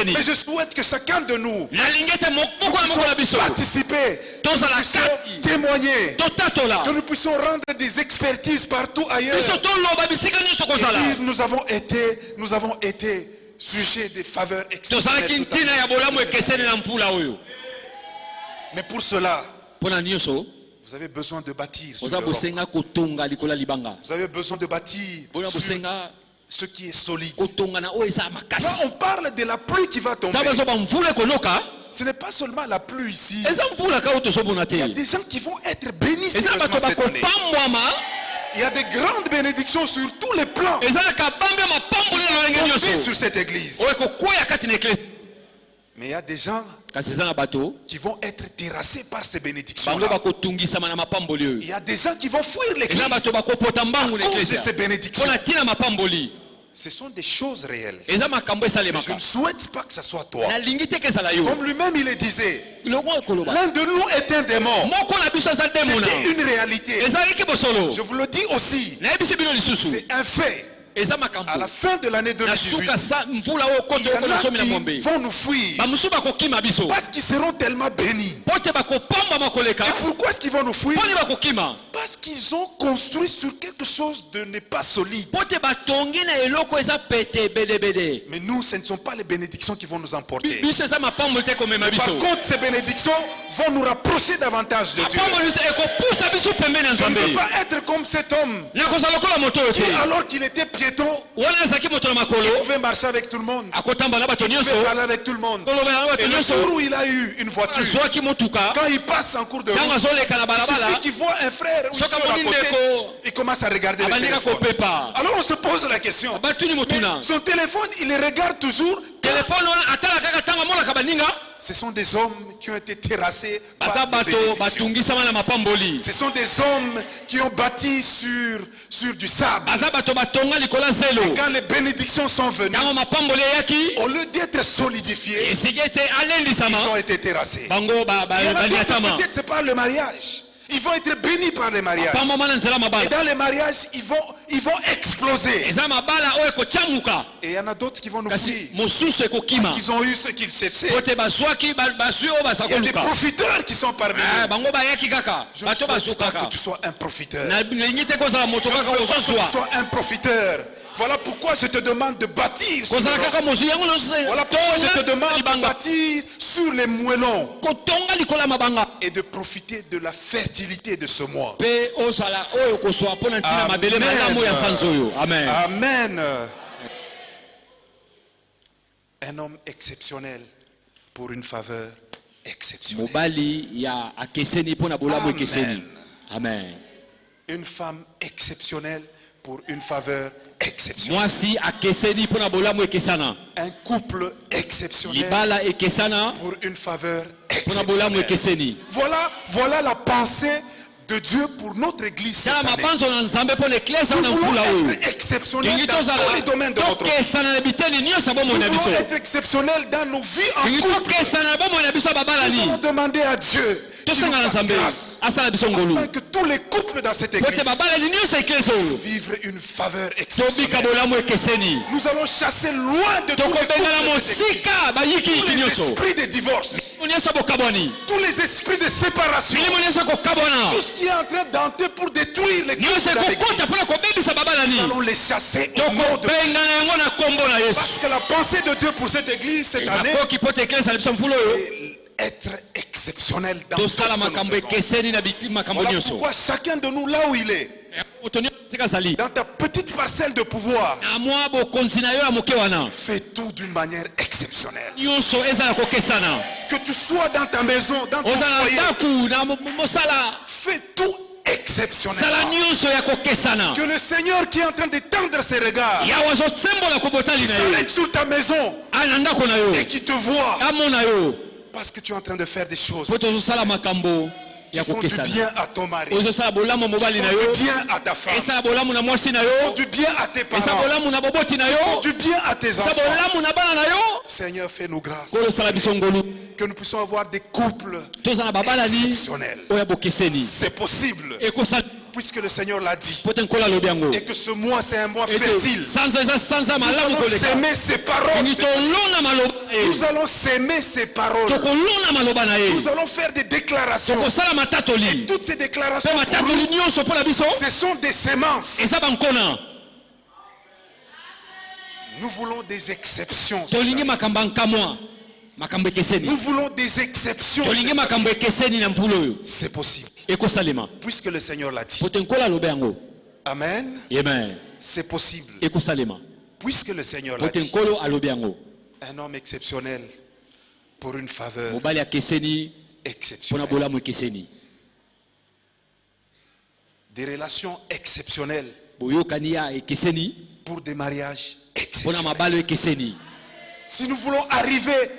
Mais je souhaite que chacun de nous puissions participer, que nous puissions témoigner, que nous puissions rendre des expertises partout ailleurs. Et dire, nous avons été sujets des faveurs exceptionnelles. Mais pour cela, vous avez besoin de bâtir sur le roc. Vous avez besoin de bâtir sur ce qui est solide. Là, on parle de la pluie qui va tomber. Ce n'est pas seulement la pluie ici. Il y a des gens qui vont être bénis cette année. Il y a des grandes bénédictions sur tous les plans qui vont tomber sur cette église. Mais il y a des gens qui vont être terrassés par ces bénédictions-là. Il y a des gens qui vont fuir l'église à cause de ces bénédictions. Ce sont des choses réelles. Mais je ne souhaite pas que ce soit toi. Comme lui-même il le disait, l'un de nous est un démon. C'était une réalité. Je vous le dis aussi, c'est un fait. À la fin de l'année 2018, il y en a qui vont nous fuir parce qu'ils seront tellement bénis. Et pourquoi est-ce qu'ils vont nous fuir? Parce qu'ils ont construit sur quelque chose de n'est pas solide. Mais nous, ce ne sont pas les bénédictions qui vont nous emporter. Par contre, ces bénédictions vont nous rapprocher davantage de Dieu. Je ne veux pas être comme cet homme qui, alors qu'il était piéton, il pouvait marcher avec tout le monde, il pouvait parler avec tout le monde. Et le jour où il a eu une voiture, quand il passe en cours de route, il suffit qu'il voit un frère ou une soeur à côté, il commence à regarder le téléphone. Alors on se pose la question, mais son téléphone, il le regarde toujours. Ce sont des hommes qui ont été terrassés par des bénédictions. Ce sont des hommes qui ont bâti sur du sable. Et quand les bénédictions sont venues, au lieu d'être solidifiés, ils ont été terrassés. Peut-être c'est pas le mariage. Ils vont être bénis par les mariages. Et dans les mariages, ils vont exploser. Et il y en a d'autres qui vont nous fuir parce qu'ils ont eu ce qu'ils cherchaient. Il y a des profiteurs qui sont parmi nous. Je ne souhaite pas que tu sois un profiteur. Je ne souhaite pas que tu sois un profiteur. Voilà pourquoi je te demande de bâtir sur le roc. Voilà pourquoi je te demande de bâtir sur les moellons et de profiter de la fertilité de ce mois. Amen. Amen. Un homme exceptionnel pour une faveur exceptionnelle. Amen. Une femme exceptionnelle pour une faveur exceptionnelle. Un couple exceptionnel pour une faveur exceptionnelle. Voilà la pensée de Dieu pour notre église cette année. Nous voulons être exceptionnels dans tous les domaines de notre vie. Nous voulons être exceptionnels dans nos vies en couple. Nous allons demander à Dieu qu'il nous fasse grâce, afin que tous les couples dans cette église puissent vivre une faveur exceptionnelle. Nous allons chasser loin de tous les couples, tous les esprits de divorce, tous les esprits de séparation, tout ce qui est en train d'entrer pour détruire les couples dans l'église. Nous allons les chasser au nom de Dieu. Parce que la pensée de Dieu pour cette église cette année, c'est être exceptionnel dans tout ce que nous faisons. Voilà pourquoi chacun de nous, là où il est, dans ta petite parcelle de pouvoir, fais tout d'une manière exceptionnelle. Que tu sois dans ta maison, dans ton foyer, fais tout exceptionnellement. Que le Seigneur qui est en train d'étendre ses regards, qui s'arrête sur ta maison et qui te voit, parce que tu es en train de faire des choses qui ya font du kokesana bien à ton mari. ozosala bolamu mobali na Font yo du bien à ta femme. esala bolamu na mwasi na yo Font du bien à tes esala parents. bolamu na boboti na Font yo du bien à tes esala enfants. bolamu na bana na yo Seigneur, fais-nous grâce. kolo sala biso ngolu Que nous puissions avoir des couples toza na babalani exceptionnels. oya bokeseni C'est possible. ekosala Puisque le Seigneur l'a dit. po te nkolo alobi yango Et que ce mois, c'est un mois fertile. sanza eza sanza Nous malamu allons koleka s'aimer ses paroles. ni tolona maloba Nous allons s'aimer ses paroles. tokolona maloba na ye Nous allons faire des déclarations. tokosala matatoli Toutes ces déclarations, mpe pour nous, matatoli nyonso mpo na biso ce sont des semences. eza bankona Nous voulons des exceptions. tolingi makambo ya nkamwa makambo ekeseni Nous voulons des exceptions. tolingi makambo ekeseni na mvula oyo C'est possible. ekosalema Puisque le Seigneur l'a dit. po te nkolo alobi yango Amen. amen C'est possible. ekosalema Puisque le Seigneur po l'a te dit. nkolo alobi yango Un homme exceptionnel pour une faveur mobali akeseni mpo na exceptionnelle. bolamu ekeseni Des relations exceptionnelles boyokani ya ekeseni pour des mariages mpo na exceptionnels. mabalo ekeseni Si nous voulons arriver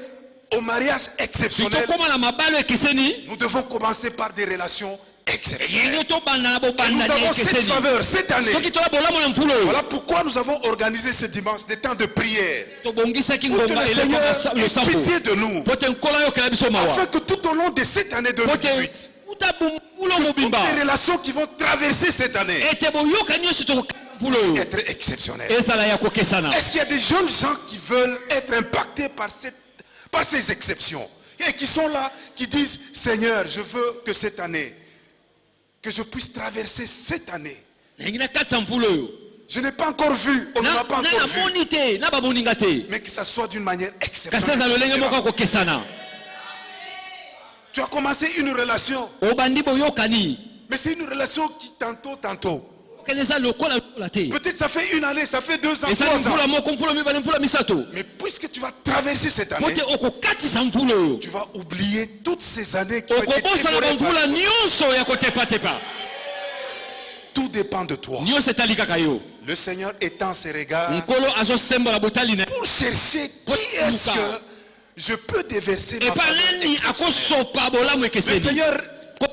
au mariage si exceptionnel, tokóma na mabalo ekeseni nous devons commencer par des relations exceptionnelles. yenge tobanda na Et nous bobandani avons cette ekeseni faveur cette année. soki tola bolamu na mvula oyo Voilà pourquoi nous avons organisé ce dimanche des temps de prière. tobongisaki Pour que ngonga le eleko Seigneur na ait losambo pitié de nous. po te nkolo ayokela biso mawa Afin que tout au long de cette année po te 2018, uta mvula toutes mobimba les relations qui vont traverser cette année ete boyoka nyonso tokokaa mvula oyo être exceptionnelles. ezala ya kokesana Est-ce qu'il y a des jeunes gens qui veulent être impactés par ces exceptions et qui sont là, qui disent, Seigneur, je veux que cette année, que je puisse traverser cette année. nangi na kati ya mvula oyo Je n'ai pas encore vu, on ne m'a pas encore vu, namoni te na bamoninga te mais que ça soit d'une manière kasi eza exceptionnelle. lolenge moko ya kokesana Tu as commencé une relation, obandi boyokani mais c'est une relation qui tantôt. okende eza lokola te Peut-être ça fait une année, ça fait 2 ans, 3 ezali ans. mvula moko mvula mibale mvula misato Mais puisque tu vas traverser cette po année, te okokatisa mvula oyo tu vas oublier toutes ces années qui ont été okobosana dévorées par bamvula les autres. nyonso ya kotepatepa Tout dépend de toi. nyonso etali kaka yo Le Seigneur étend ses regards nkolo azosembola botali na pour chercher qui est-ce que je peux déverser ma epa faveur nani exceptionnelle. akosopa bolamu Le ekeseni Seigneur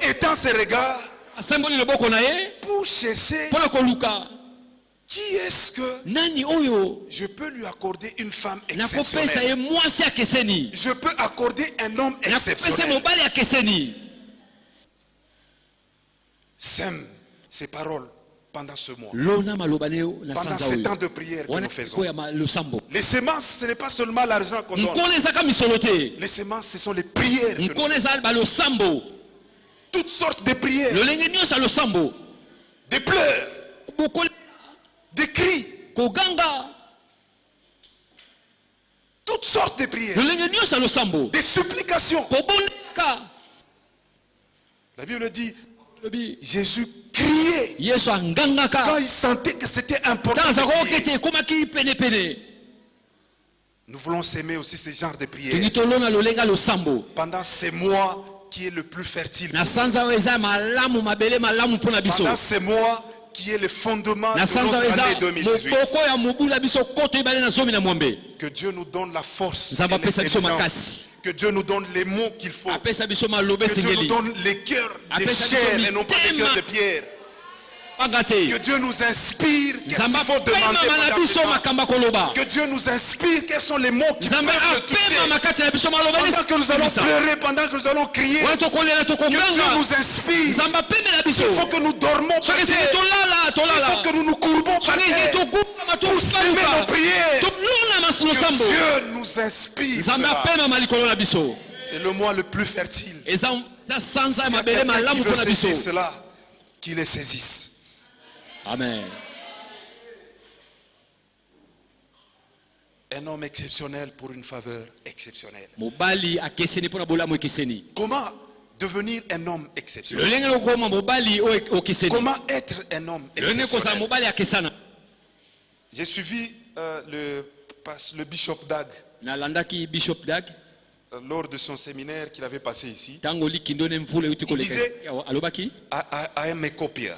étend ses regards asemboli loboko na ye pour chercher mpo na koluka qui est-ce que nani oyo je peux lui accorder une femme nakopesa exceptionnelle. ye mwasi akeseni Je peux accorder un homme nakopesa exceptionnel. mobali akeseni Sème ces paroles pendant ce mois. lona maloba na yo na Pendant sanza ces oyo temps de prière que wana nous faisons. koyama losambo Les semences, ce n'est pas seulement l'argent qu'on donne. nkolo ezaka misolo te Les semences, ce sont les prières. Que nous nkolo eza balosambo toutes sortes de prières, lolenge nyonso ya losambo des pleurs, bokoli des cris, koganga toutes sortes de prières, lolenge nyonso ya losambo des supplications. kobondaka La Bible dit, lobi Jésus criait yesu quand angangaka il sentait que c'était important. ntango de azalaka prier. okete ekomaki penepene Nous voulons s'aimer aussi ce genre de prières. tongi tolona lolenge ya losambo Pendant ces mois qui est le plus fertile. na sanza oyo eza malamu mabele malamu mpo na biso Pendant ces mois qui est le fondement na de sanza oyo notre eza année 2018. mokoko ya mobu na biso koto ebale na zomi na mwambe Que Dieu nous donne la force et Nzambe apesa biso l'intelligence. makasi. Que Dieu nous donne les mots qu'il faut. apesa biso maloba Que Dieu nous esengeli donne les cœurs de Apesa biso chair et non pas des mitema. cœurs de pierre. panga te Que Dieu nous inspire. Qu'est-ce nzambe qu'il faut demander apemama na pendant ce biso temps? makambo ya koloba Que Dieu nous inspire. Quels sont les mots qui peuvent nzambe le toucher? apemama kati na biso maloba Pendant que nous allons pleurer, pendant que nous allons crier. wana tokolela Que Dieu tokonganga nous inspire. nzambe apemela biso Il faut que nous dormons par soki esenge terre. tolala Il faut tolala que nous nous courbons par soki esenge terre. togulama Pour s'aimer nos tosaluka prières. tolona Que losambo Dieu nous inspire. nzambe cela. apemama likolo na biso C'est le mois le plus fertile. eza sanza ya S'il y a mabele quelqu'un qui malamu veut mpo na biso saisir cela, qu'il les saisisse. amen Un homme exceptionnel pour une faveur exceptionnelle. mobali akeseni mpo na bolamu ekeseni Comment devenir un homme exceptionnel? lolenge lokoma mobali oyo okeseni Comment être un homme lolenge kozala exceptionnel? mobali akesana J'ai suivi le bishop Dag nalandaki bishop dag lors de son séminaire qu'il avait passé ici. ntango likindo ne mvula euti koleka disait- alobaki I am a copier.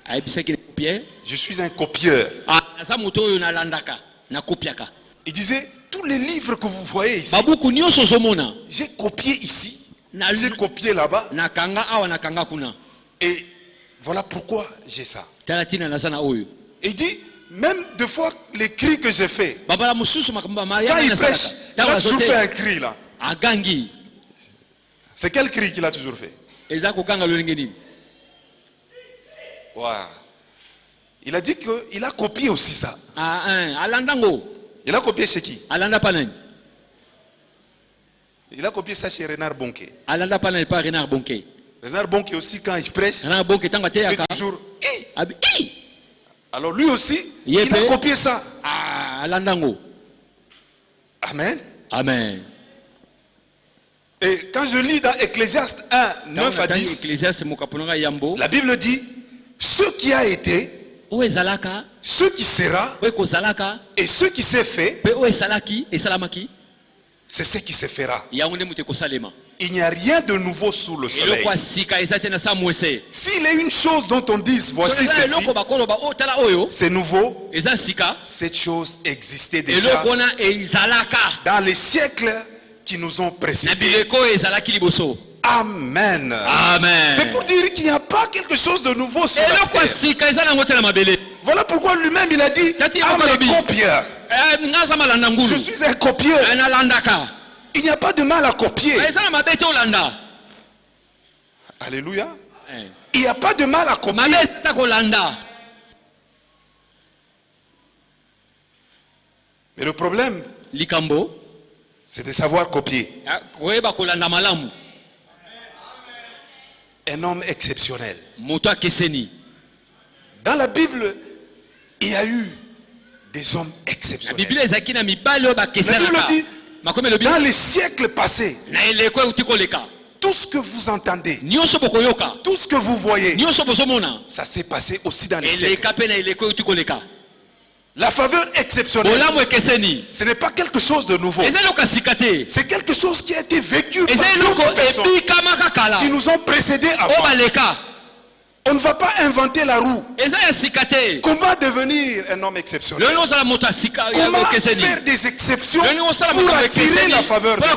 ayebisaki na kopie Je suis un copieur. naza moto oyo nalandaka nakopiaka Il disait, tous les livres que vous voyez ici, babuku nyonso ozomona j'ai copié ici. j'ai copié là-bas. nakanga awa nakanga kuna. Et voilà pourquoi j'ai ça. Talatina nazana oyo. Il dit, même deux fois les cris que j'ai fait, Babala mususu makamba quand Maria il na prêche, salaka. il a Tawa toujours zote fait un cri là. agangi. C'est quel cri qu'il a toujours fait? Eza kokanga lolenge nini? Wow. Il a dit qu'il a copié aussi ça. Alandango. Il a copié chez qui? Alanda panani. Il a copié ça chez Renard Bonke. Alanda panani pas Renard Bonke. Renard Bonke aussi, quand il prêche, Renard Bonke tanga il teyaka. fait toujours hey. Abi. Alors lui aussi, Yepe. il a copié ça. Alandango. Amen. Amen. Et quand je lis dans Ecclésiaste 1, 9 à 10, la Bible dit, ce qui a été, ce qui sera, et ce qui s'est fait, c'est ce qui se fera. Il n'y a rien de nouveau sous le soleil. S'il est une chose dont on dit, voici ceci, c'est nouveau, cette chose existait déjà dans les siècles qui nous ont précédés. Amen. Amen. C'est pour dire qu'il n'y a pas quelque chose de nouveau sur la terre. Voilà pourquoi lui-même il a dit, ah mes copieurs, je suis un copieur. Il n'y a pas de mal à copier. Alléluia. Il n'y a pas de mal à copier. Mais le problème, c'est de savoir copier. Un homme exceptionnel. Dans la Bible, il y a eu des hommes exceptionnels. La Bible dit, dans les siècles passés, tout ce que vous entendez, tout ce que vous voyez, ça s'est passé aussi dans les siècles. La faveur exceptionnelle, ce n'est pas quelque chose de nouveau. C'est quelque chose qui a été vécu par d'autres personnes qui nous ont précédés avant. On ne va pas inventer la roue. Comment devenir un homme exceptionnel? Comment faire des exceptions pour attirer la faveur de Dieu?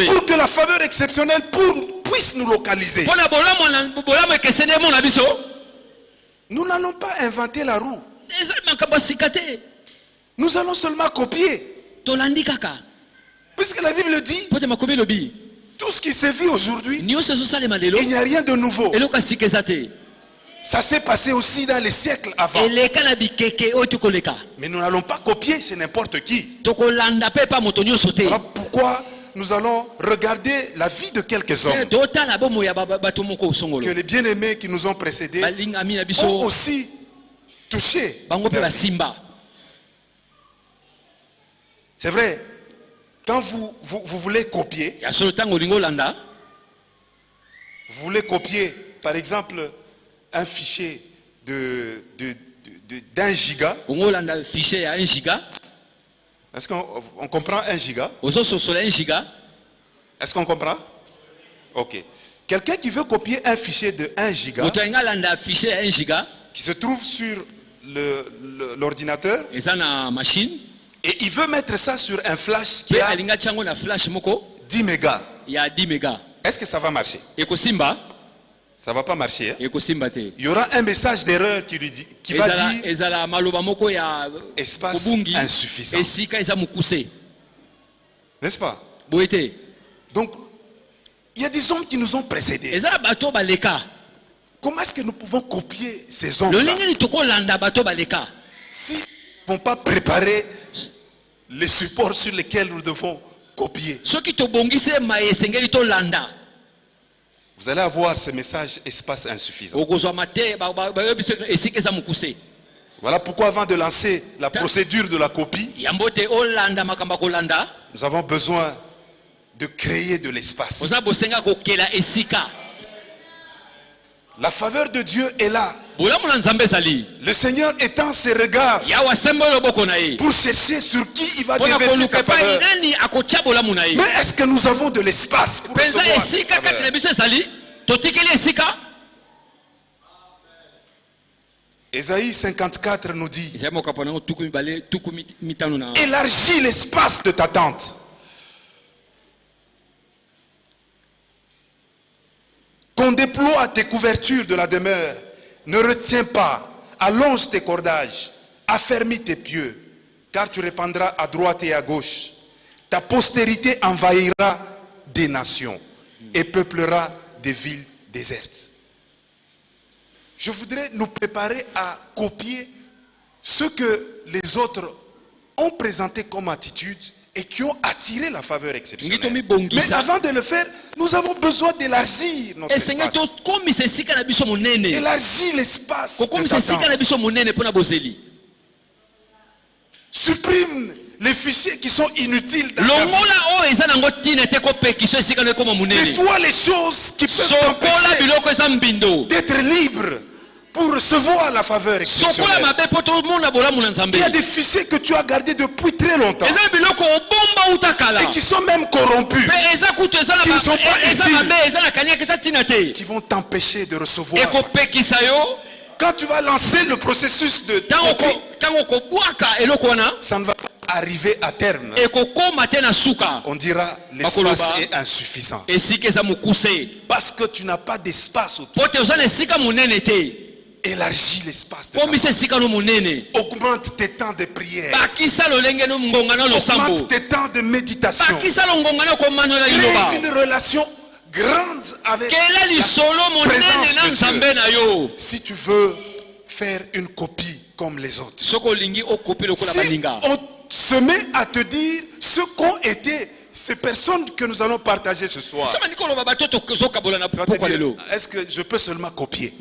Pour que la faveur exceptionnelle puisse nous localiser. Nous n'allons pas inventer la roue. Nous allons seulement copier. Puisque la Bible dit, tout ce qui se vit aujourd'hui, il n'y a rien de nouveau. Ça s'est passé aussi dans les siècles avant. Mais nous n'allons pas copier chez n'importe qui. Voilà pourquoi nous allons regarder la vie de quelques hommes que les bien-aimés qui nous ont précédés ont aussi touché. C'est vrai, quand vous voulez copier, vous voulez copier par exemple un fichier d'1 giga. Est-ce qu'on comprend 1 giga? Est-ce qu'on comprend? Ok. Quelqu'un qui veut copier un fichier de 1 giga, qui se trouve sur l'ordinateur, et il veut mettre ça sur un flash qui a 10 mégas. Est-ce que ça va marcher? Ça ne va pas marcher. Hein? Il y aura un message d'erreur qui va dire espace insuffisant. N'est-ce pas? Donc, il y a des hommes qui nous ont précédés. Comment est-ce que nous pouvons copier ces hommes-là s'ils ne vont pas préparer les supports sur lesquels nous devons copier? Vous allez avoir ce message espace insuffisant. Voilà pourquoi avant de lancer la procédure de la copie, nous avons besoin de créer de l'espace. La faveur de Dieu est là. Le Seigneur étend ses regards pour chercher sur qui il va déverser sa faveur. Mais est-ce que nous avons de l'espace pour recevoir cette faveur? Ésaïe 54 nous dit: élargis l'espace de ta tente. On déploie tes couvertures de la demeure. Ne retiens pas. Allonge tes cordages. Affermis tes pieux. Car tu répandras à droite et à gauche. Ta postérité envahira des nations et peuplera des villes désertes. Je voudrais nous préparer à copier ce que les autres ont présenté comme attitude et qui ont attiré la faveur exceptionnelle. Mais avant de le faire, nous avons besoin d'élargir notre espace. Élargir l'espace de t'attente. Supprime les fichiers qui sont inutiles dans ta vie. Et toi les choses qui peuvent t'empêcher d'être libre pour recevoir la faveur exceptionnelle. Il y a des fichiers que tu as gardés depuis très longtemps et qui sont même corrompus, qui ne sont pas utiles, qui vont t'empêcher de recevoir. Quand tu vas lancer le processus de copie, ça ne va pas arriver à terme. On dira l'espace est insuffisant parce que tu n'as pas d'espace autour. Élargis l'espace de augmente tes temps de prière, augmente tes temps de méditation, crée une relation grande avec la présence de Dieu. Si tu veux faire une copie comme les autres, si on se met à te dire ce qu'ont été ces personnes que nous allons partager ce soir, est-ce que je peux seulement copier?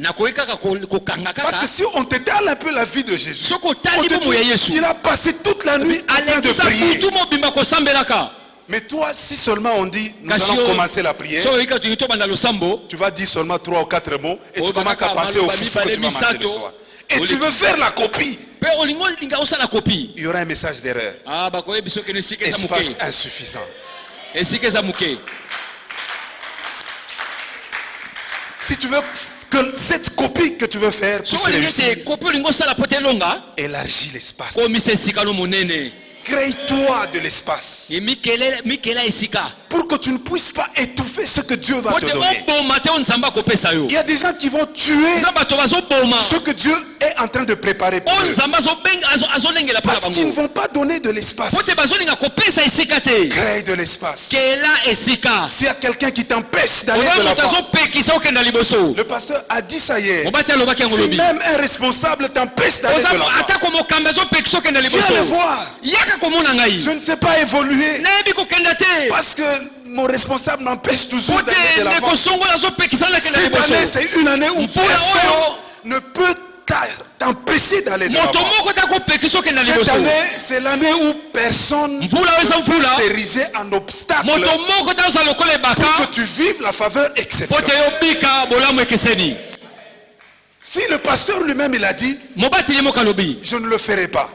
Parce que si on t'étale un peu la vie de Jésus, on te dit, il a passé toute la nuit en train de prier. Mais toi, si seulement on dit, nous allons commencer la prière, tu vas dire seulement 3 ou 4 mots et tu commences à penser au foufou que tu vas manger le soir. Et tu veux faire la copie. Il y aura un message d'erreur. Espace insuffisant. Si tu veux que cette copie que tu veux faire puisse réussir, élargis l'espace. Crée-toi de l'espace pour que tu ne puisses pas étouffer ce que Dieu va te donner. Il y a des gens qui vont tuer ce que Dieu est en train de préparer pour eux, parce qu'ils ne vont pas donner de l'espace. Crée de l'espace. S'il y a quelqu'un qui t'empêche d'aller de l'avant, le pasteur a dit ça hier, si même un responsable t'empêche d'aller de l'avant, viens le voir. Je ne sais pas évoluer parce que mon responsable m'empêche toujours d'aller de l'avant. Cette année, c'est une année où personne ne peut t'empêcher d'aller de l'avant. Cette année, c'est l'année où personne ne peut s'ériger en obstacle pour que tu vives la faveur exceptionnelle. Si le pasteur lui-même il a dit, je ne le ferai pas,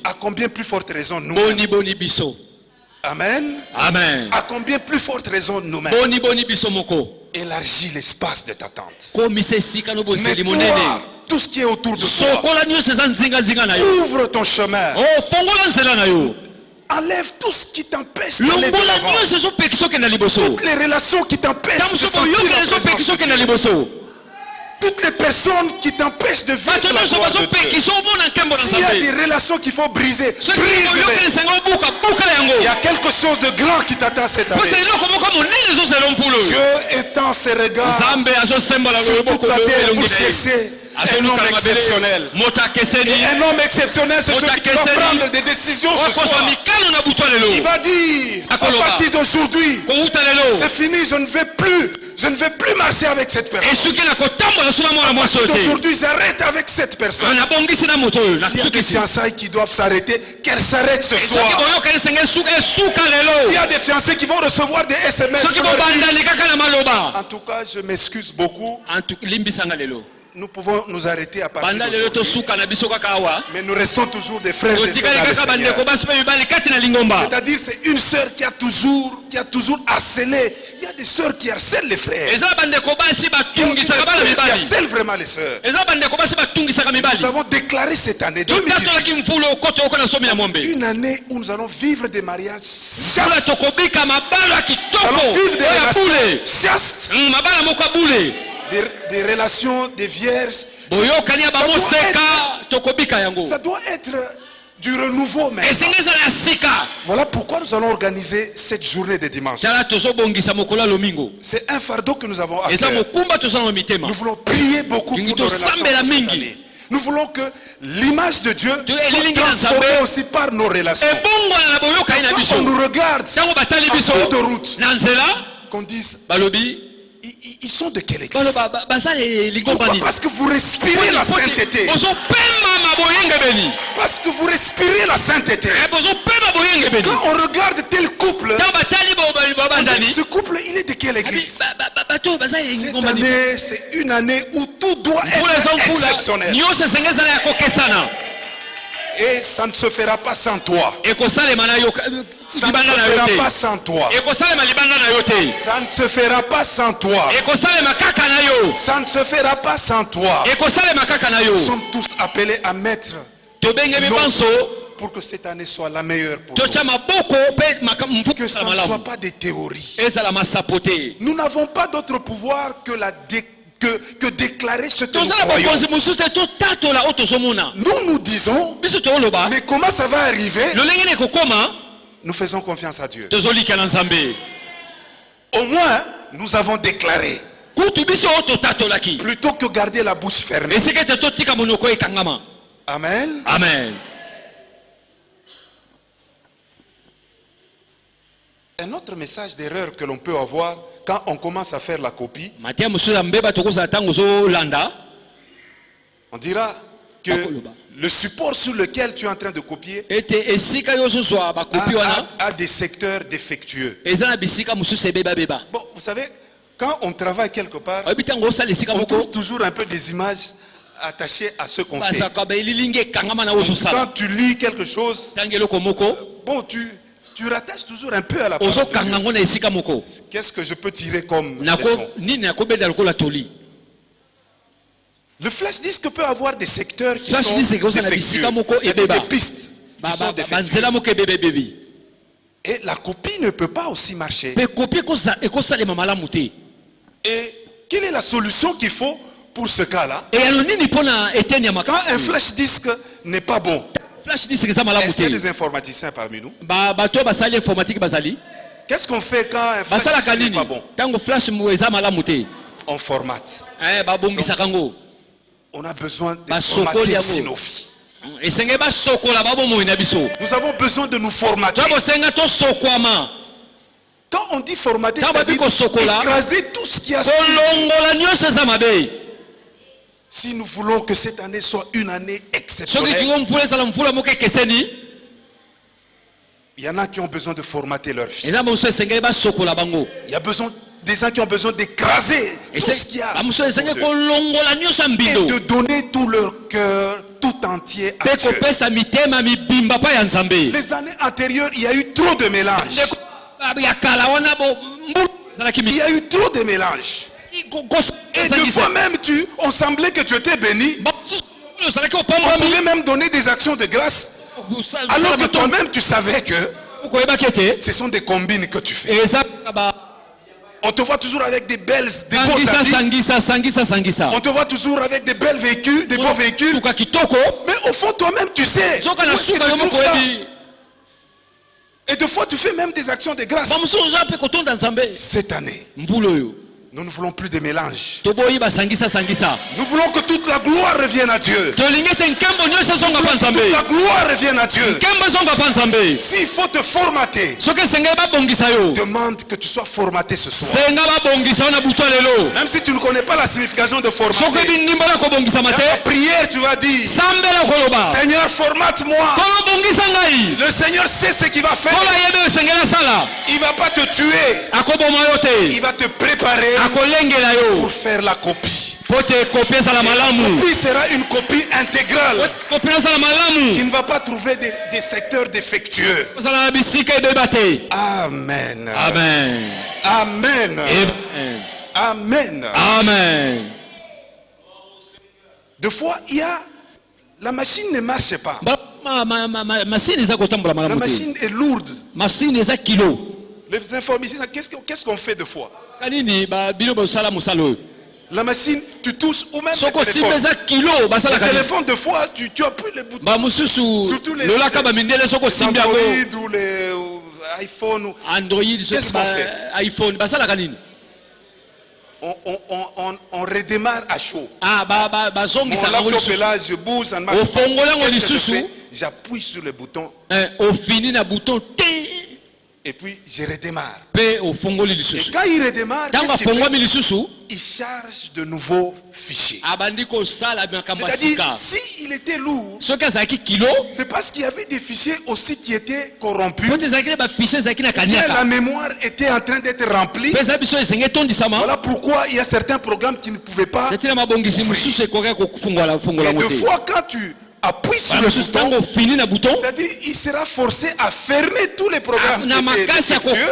à combien plus forte raison nous-mêmes? Amen. Amen. À combien plus forte raison nous-mêmes? Élargis l'espace de ta tente. Mets-toi tout ce qui est autour de toi. Ouvre ton chemin. Enlève tout ce qui t'empêche d'aller de l'avant. Toutes les relations qui t'empêchent de sentir la présence de Dieu. Toutes les personnes qui t'empêchent de vivre la gloire de Dieu. S'il y a des relations qu'il faut briser, brise-les. Il y a quelque chose de grand qui t'attend cette année. Dieu étend ses regards sur toute la terre pour chercher un homme exceptionnel. Et un homme exceptionnel, c'est celui qui va prendre des décisions ce soir. Il va dire, à partir d'aujourd'hui, c'est fini, je ne vais plus marcher avec cette personne. Aujourd'hui, j'arrête avec cette personne. S'il y a des fiançailles qui doivent s'arrêter, qu'elles s'arrêtent ce soir. S'il y a des fiancés qui vont recevoir des SMS, en tout cas, je m'excuse beaucoup. nous pouvons nous arrêter à partir d'aujourd'hui. Mais nous restons toujours des frères et sœurs dans le Seigneur. C'est-à-dire c'est une sœur qui a toujours harcelé. Il y a des sœurs qui harcèlent les frères. Il y a des sœurs qui harcèlent vraiment les sœurs. Nous avons déclaré cette année 2018 une année où nous allons vivre des mariages chastes. Nous allons vivre des relations chastes. Des relations des vierges. Ça doit être du renouveau même. Voilà pourquoi nous allons organiser cette journée de dimanche. C'est un fardeau que nous avons à faire. Nous voulons prier beaucoup pour nos relations cette année. Nous voulons que l'image de Dieu soit transformée aussi par nos relations. Quand on nous regarde en cours de route, qu'on dise ils sont de quelle église? Pourquoi? Parce que vous respirez la sainteté. Parce que vous respirez la sainteté. Quand on regarde tel couple, ce couple, il est de quelle église? Cette année, c'est une année où tout doit être exceptionnel. Et ça ne se fera pas sans toi. Ça ne se fera pas sans toi. Ça ne se fera pas sans toi. Ça ne se fera pas sans toi. Nous sommes tous appelés à mettre pour que cette année soit la meilleure pour nous. Que ça ne soit pas des théories. Nous n'avons pas d'autre pouvoir que déclarer ce que nous croyons. Nous disons, mais comment ça va arriver? Nous faisons confiance à Dieu. Au moins, nous avons déclaré. Plutôt que garder la bouche fermée. Amen. Amen. Un autre message d'erreur que l'on peut avoir quand on commence à faire la copie, on dira que le support sur lequel tu es en train de copier a des secteurs défectueux. Bon, vous savez, quand on travaille quelque part, on trouve toujours un peu des images attachées à ce qu'on fait. Quand tu lis quelque chose, bon, tu rattaches toujours un peu à la parole de Dieu. Qu'est-ce que je peux tirer comme leçon? Le flash disque peut avoir des secteurs qui sont défectueux. C'est des pistes qui sont défectueuses. Et la copie ne peut pas aussi marcher. Et quelle est la solution qu'il faut pour ce cas-là? Quand un flash disque n'est pas bon, est-ce qu'il y a des informaticiens parmi nous? Qu'est-ce qu'on fait quand un flash disque n'est pas bon? On formate. On a besoin de formater Synophie. Nous avons besoin de nous formater. Quand on dit formater, c'est-à-dire écraser tout ce qui a suivi. Si nous voulons que cette année soit une année exceptionnelle, il y en a qui ont besoin de formater leur vie. Il y a besoin des gens qui ont besoin d'écraser tout ce qu'il y a et de donner tout leur cœur tout entier à Dieu. Les années antérieures, il y a eu trop de mélange. Il y a eu trop de mélange. Et des fois même, on semblait que tu étais béni. On pouvait même donner des actions de grâce. Alors que toi-même, tu savais que ce sont des combines que tu fais. On te voit toujours avec des beaux habits. On te voit toujours avec des belles véhicules, des beaux véhicules. Mais au fond, toi-même, tu sais. Et des fois, tu fais même des actions de grâce. Cette année, nous ne voulons plus de mélange. Nous voulons que toute la gloire revienne à Dieu. Toute la gloire revienne à Dieu. S'il faut te formater, demande que tu sois formaté ce soir. Même si tu ne connais pas la signification de formater, dans la prière tu vas dire, Seigneur, formate-moi. Le Seigneur sait ce qu'il va faire. Il ne va pas te tuer. Il va te préparer pour faire la copie. copie sera une copie intégrale qui ne va pas trouver des secteurs défectueux. Amen. Amen. Amen. Amen. Amen. Amen. Des fois, la machine ne marche pas. La machine est lourde. Les informaticiens, qu'est-ce qu'on fait de fois? La machine, tu touches ou même le téléphone de fois, tu appuies les boutons. Surtout les Android ou les iPhone. Qu'est-ce qu'on fait? On redémarre à chaud. Mon laptop est là, je bouge, ça ne marche pas. J'appuie sur le bouton. Et puis je redémarre. Et quand il redémarre, il charge de nouveaux fichiers. C'est-à-dire, s'il était lourd, c'est parce qu'il y avait des fichiers aussi qui étaient corrompus. La mémoire était en train d'être remplie. Voilà pourquoi il y a certains programmes qui ne pouvaient pas. Et deux fois, quand tu appuie sur le bouton, c'est-à-dire il sera forcé à fermer tous les programmes qui étaient défectueux.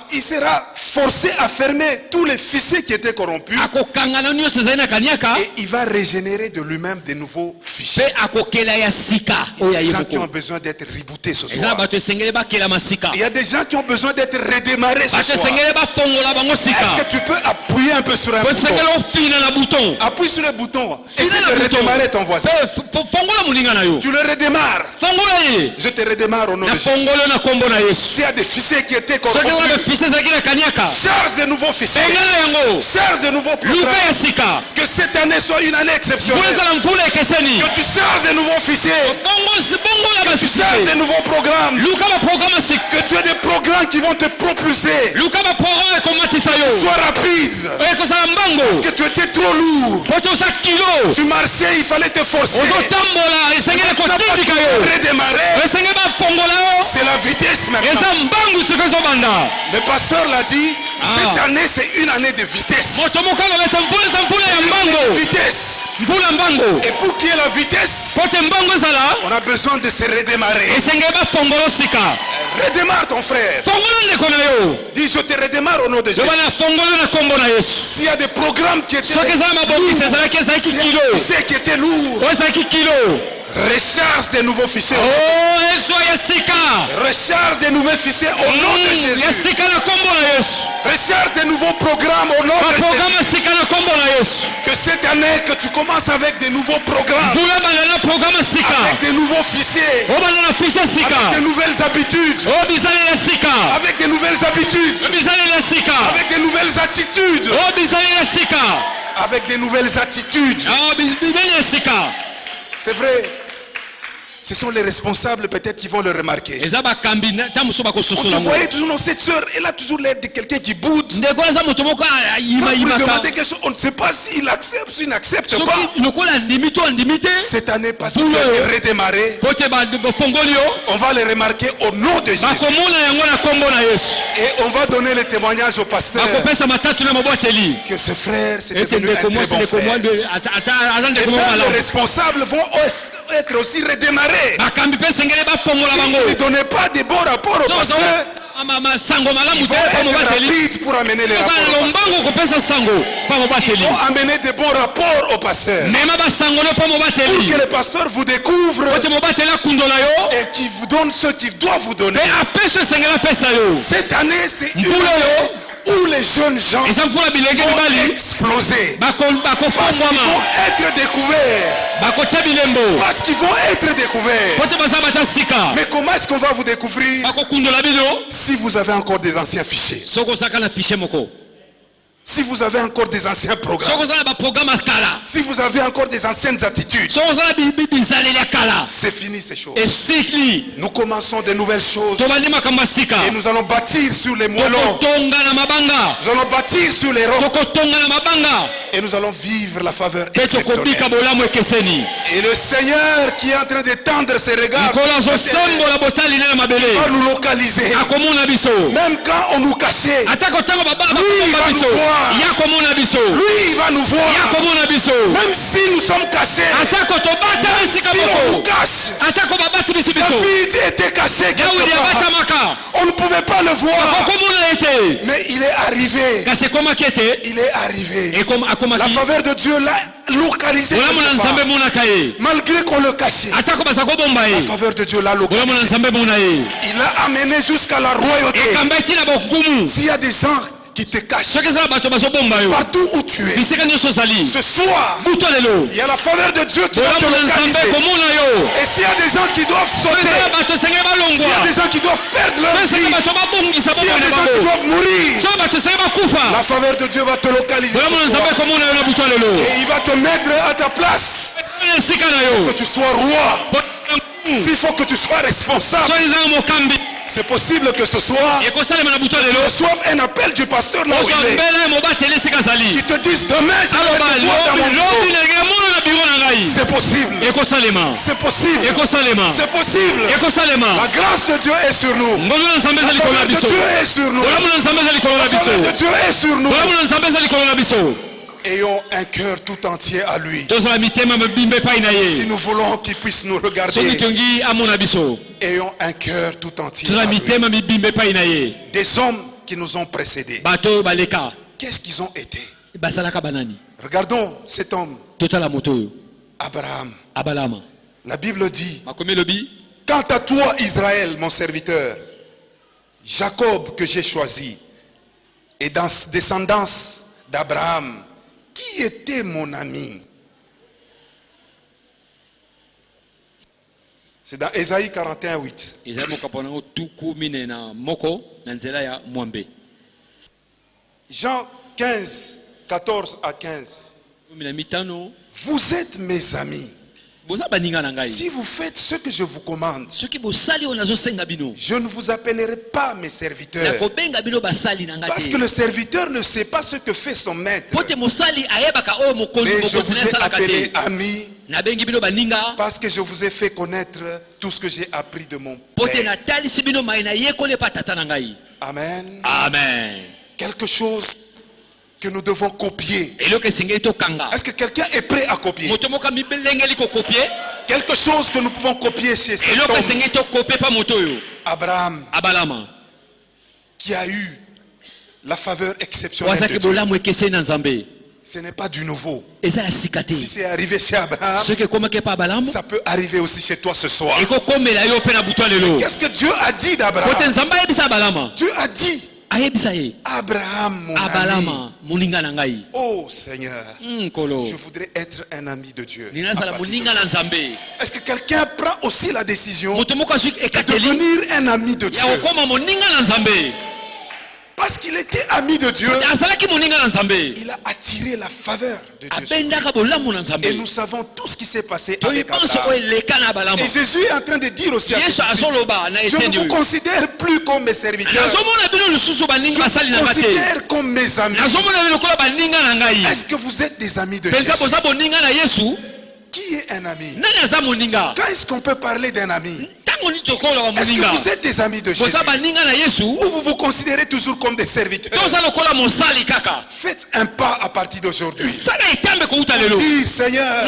Il sera forcé à fermer tous les fichiers qui étaient corrompus. Et il va régénérer de lui-même de nouveaux fichiers. Il y a des gens qui ont besoin d'être rebootés ce soir. Il y a des gens qui ont besoin d'être redémarrés ce soir. Est-ce que tu peux appuyer un peu sur un bouton? Appuie sur le bouton. Essaie de redémarrer ton voisin. Tu le redémarres. Je te redémarre au nom de Jésus. S'il y a des fichiers qui étaient corrompus, charge de nouveaux fichiers. Charge de nouveaux programmes. Que cette année soit une année exceptionnelle. Que tu charges de nouveaux fichiers. Que tu charges de nouveaux programmes. Que tu aies des programmes qui vont te propulser. Sois rapide. Parce que tu étais trop lourd. Tu marchais, il fallait te forcer. Redémarrer. C'est la vitesse maintenant. Le pasteur l'a dit, cette année c'est une année de vitesse. Vitesse. Et pour qu'il y ait la vitesse, on a besoin de se redémarrer. Redémarre ton frère. Dis, je te redémarre au nom de Jésus. S'il y a des programmes qui étaient lourds, recharge des nouveaux fichiers. Recharge des nouveaux fichiers au nom de Jésus. Recharge des nouveaux programmes au nom de Jésus. Que cette année, que tu commences avec des nouveaux programmes. Avec des nouveaux fichiers. Avec de nouvelles habitudes. Avec des nouvelles habitudes. Avec des nouvelles attitudes. Avec des nouvelles attitudes. C'est vrai. Ce sont les responsables peut-être qui vont le remarquer. On te voyait toujours dans cette soeur, elle a toujours l'air de quelqu'un qui boude. Quand vous lui demandez quelque chose, on ne sait pas s'il accepte ou s'il n'accepte pas. Cette année, parce que tu as redémarré, on va le remarquer au nom de Jésus. Et on va donner le témoignage au pasteur que ce frère, c'est devenu un très bon frère. Et même les responsables vont être aussi redémarrés. Ne donnez pas de bons rapports au pasteur. Ils vont être rapides pour amener les rapports. Ils vont amener de bons rapports au pasteur. Pour que le pasteur vous découvre et qu'il vous donne ce qu'il doit vous donner. Cette année, c'est une année où les jeunes gens vont exploser. Parce qu'ils vont être découverts. Parce qu'ils vont être découverts. Mais comment est-ce qu'on va vous découvrir si vous avez encore des anciens fichiers? Si vous avez encore des anciens programmes, si vous avez encore des anciennes attitudes, c'est fini ces choses. Nous commençons de nouvelles choses et nous allons bâtir sur les moellons. Nous allons bâtir sur les rocs Et nous allons vivre la faveur exceptionnelle. Et le Seigneur qui est en train d'étendre ses regards va nous localiser. Même quand on nous cachait, lui va nous voir. Lui il va nous voir. Même si nous sommes cachés, même si on nous cache. David était caché quelque part. On ne pouvait pas le voir. Mais il est arrivé. Il est arrivé. La faveur de Dieu l'a localisé. Malgré qu'on le cachait. La faveur de Dieu l'a localisé. Il l'a amené jusqu'à la royauté. S'il y a des gens qui te cachent partout où tu es, ce soir il y a la faveur de Dieu qui va te localiser. Et s'il y a des gens qui doivent sauter, s'il y a des gens qui doivent perdre leur vie, s'il y a des gens qui doivent mourir, la faveur de Dieu va te localiser et il va te mettre à ta place pour que tu sois roi. S'il faut que tu sois responsable, c'est possible que ce soir tu reçoives un appel du pasteur là où il est, qui te dise demain je vais te voir dans mon bureau. C'est possible. C'est possible. C'est possible. La grâce de Dieu est sur nous. La faveur de Dieu est sur nous. La faveur de Dieu est sur nous. Ayons un cœur tout entier à lui. Si nous voulons qu'il puisse nous regarder, ayons un cœur tout entier à lui. Des hommes qui nous ont précédés, qu'est-ce qu'ils ont été? Regardons cet homme, Abraham. La Bible dit: quant à toi Israël mon serviteur, Jacob que j'ai choisi, et dans descendance d'Abraham, qui était mon ami? C'est dans Ésaïe 41:8. Jean 15, 14 à 15. Vous êtes mes amis si vous faites ce que je vous commande. Je ne vous appellerai pas mes serviteurs, parce que le serviteur ne sait pas ce que fait son maître. Mais je vous ai appelé ami, parce que je vous ai fait connaître tout ce que j'ai appris de mon Père. Amen. Quelque chose que nous devons copier. Est-ce que quelqu'un est prêt à copier? Quelque chose que nous pouvons copier chez cet homme, Abraham, qui a eu la faveur exceptionnelle de Dieu. Ce n'est pas du nouveau. Si c'est arrivé chez Abraham, ça peut arriver aussi chez toi ce soir. Qu'est-ce que Dieu a dit d'Abraham? Dieu a dit: Abraham, mon ami. Oh Seigneur, je voudrais être un ami de Dieu. Est-ce que quelqu'un prend aussi la décision de devenir un ami de Dieu? Parce qu'il était ami de Dieu, il a attiré la faveur de Dieu. Et nous savons tout ce qui s'est passé avec Abraham. Et Jésus est en train de dire aussi à ses disciples: je ne vous considère plus comme mes serviteurs, je vous considère comme mes amis. Est-ce que vous êtes des amis de Jésus? Qui est un ami? Quand est-ce qu'on peut parler d'un ami? Est-ce que vous êtes des amis de Jésus? Ou vous vous considérez toujours comme des serviteurs? Faites un pas à partir d'aujourd'hui. Dis: Seigneur,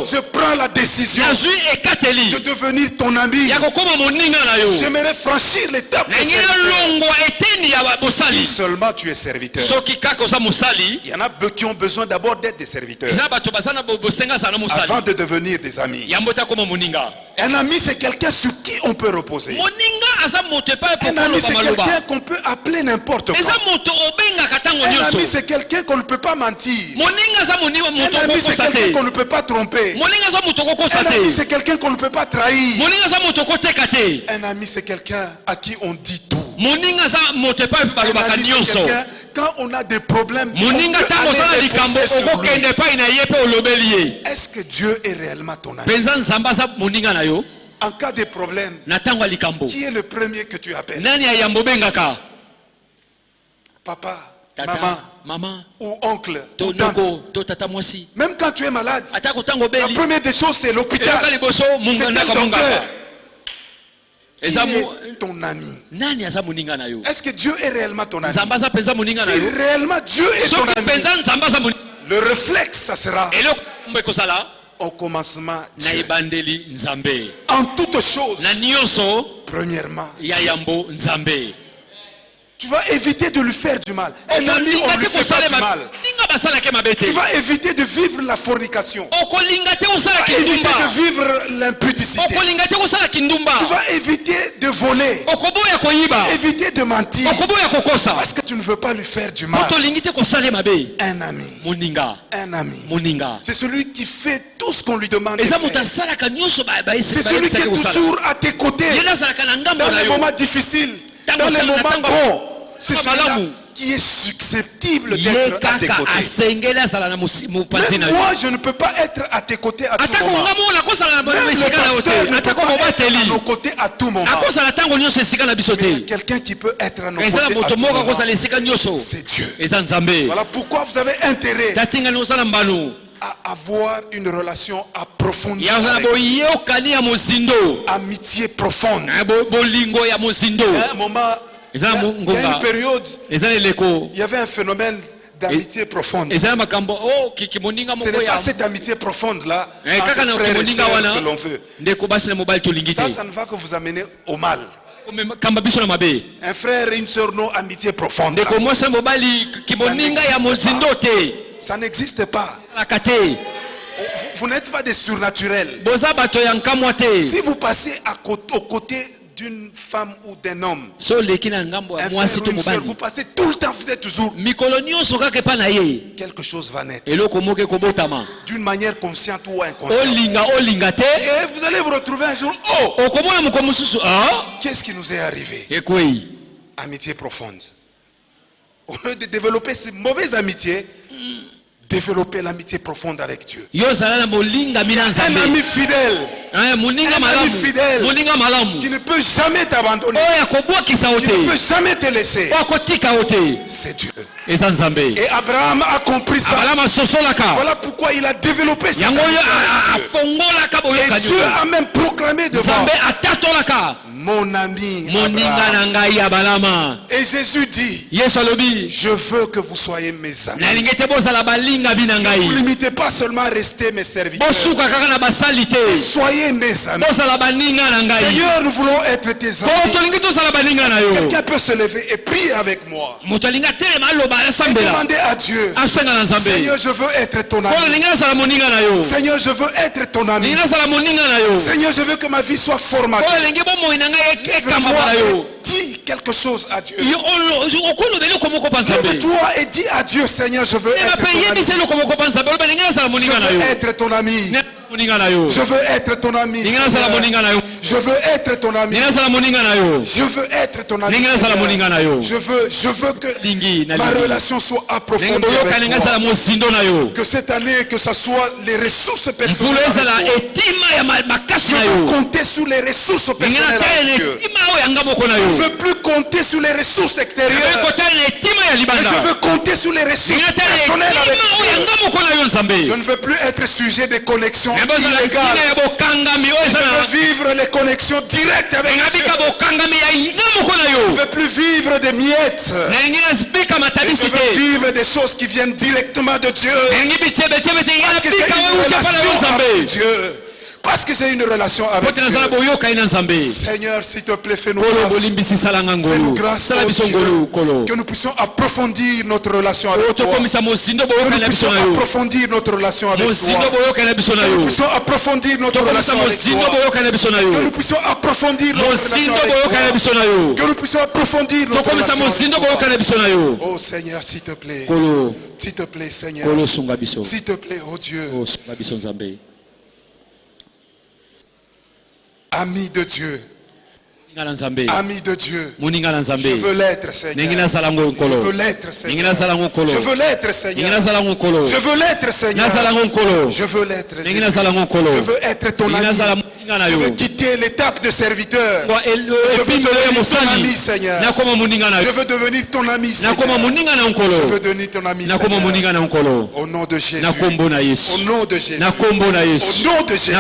je prends la décision de devenir ton ami. J'aimerais franchir l'étape de serviteur. Si seulement tu es serviteur. Il y en a qui ont besoin d'abord d'être des serviteurs avant de devenir des amis. Un ami, c'est quelqu'un sur qui on peut reposer. Un ami, c'est quelqu'un qu'on peut appeler n'importe quoi. Un ami, c'est quelqu'un qu'on ne peut pas mentir. Un ami, c'est quelqu'un qu'on ne peut pas tromper. Un ami, c'est quelqu'un qu'on ne peut pas trahir. Un ami, c'est quelqu'un à qui on dit tout. Un ami, c'est quelqu'un, quand on a des problèmes, on peut aller déposer sur lui. Est-ce que Dieu est réellement ton ami? En cas de problème, qui est le premier que tu appelles? Papa, maman ou oncle ou tante. Même quand tu es malade, la première des choses c'est l'hôpital. C'est un docteur. Qui est ton ami? Est-ce que Dieu est réellement ton ami? Si réellement Dieu est ton ami, le réflexe ça sera au commencement Dieu. En toutes choses, premièrement Dieu. Tu vas éviter de lui faire du mal. Un ami, on lui fait pas du mal. Tu vas éviter de vivre la fornication. Tu vas éviter de vivre l'impudicité. Tu vas éviter de voler. Éviter de mentir. Parce que tu ne veux pas lui faire du mal. Un ami. Un ami. C'est celui qui fait tout ce qu'on lui demande de faire. C'est celui qui est toujours à tes côtés. Dans les moments difficiles. Dans les moments bons, c'est celui-là qui est susceptible d'être à tes côtés. Même moi, je ne peux pas être à tes côtés à tout moment. Même le pasteur ne peut pas être à nos côtés à tout moment. Mais il y a quelqu'un qui peut être à nos côtés à tout moment. C'est Dieu. Voilà pourquoi vous avez intérêt à avoir une relation approfondie avec Dieu. Amitié profonde. À un moment, il y a une période, il y avait un phénomène d'amitié profonde. Ce n'est pas cette amitié profonde là entre frères et sœurs que l'on veut. Ça ne va que vous amener au mal. Un frère et une sœur n'ont amitié profonde. Ça n'existe pas. Vous n'êtes pas des surnaturels. Si vous passez aux côtés d'une femme ou d'un homme, un frère ou une sœur, vous passez tout le temps, vous êtes toujours, quelque chose va naître d'une manière consciente ou inconsciente. Et vous allez vous retrouver un jour, qu'est-ce qui nous est arrivé? Amitié profonde. Au lieu de développer ces mauvaises amitiés, développer l'amitié profonde avec Dieu. Un ami fidèle. Un ami fidèle qui ne peut jamais t'abandonner, qui ne peut jamais te laisser. C'est Dieu. Et Abraham a compris ça. Voilà pourquoi il a développé cette amitié. Et Dieu a même proclamé devant mon ami Abraham. Et Jésus dit, je veux que vous soyez mes amis. Ne vous limitez pas seulement à rester mes serviteurs. Soyez mes amis. Seigneur, nous voulons être tes amis. Quelqu'un peut se lever et prier avec moi. Et demander à Dieu, Seigneur, je veux être ton ami. Seigneur, je veux être ton ami. Seigneur, je veux que ma vie soit formatrice. Dis quelque chose à Dieu. Lève-toi et dis à Dieu, Seigneur, je veux être ton ami. Je veux être ton ami. Je veux être ton ami. Je veux être ton ami. Je veux que ma relation soit approfondie avec toi. Que cette année, que ce soit les ressources personnelles avec toi. Je veux compter sur les ressources personnelles avec Dieu. Je ne veux plus compter sur les ressources extérieures. Je veux compter sur les ressources personnelles avec Dieu. Je ne veux plus être sujet de connexions illégales. Je veux vivre les connexions directes avec Dieu. Je ne veux plus vivre des miettes. Je veux vivre des choses qui viennent directement de Dieu. Parce que j'ai une relation avec Dieu. Seigneur, s'il te plaît, fais-nous grâce. Fais-nous grâce, oh Dieu, que nous puissions approfondir notre relation avec toi. Que nous puissions approfondir notre relation avec toi. Que nous puissions approfondir notre relation avec toi. Que nous puissions approfondir notre relation avec toi. Que nous puissions approfondir notre relation avec toi. Oh Seigneur, s'il te plaît. S'il te plaît, Seigneur. S'il te plaît, oh Dieu. Ami de Dieu. Ami de Dieu. Je veux l'être, Seigneur. Je veux l'être, Seigneur. Je veux l'être, Seigneur. Je veux l'être, Seigneur. Je veux l'être, Seigneur. Je veux être ton ami. Je veux quitter l'étape de serviteur. Je veux devenir ton ami, Seigneur. Je veux devenir ton ami, Seigneur. Je veux devenir ton ami, Seigneur. Au nom de Jésus. Au nom de Jésus. Au nom de Jésus.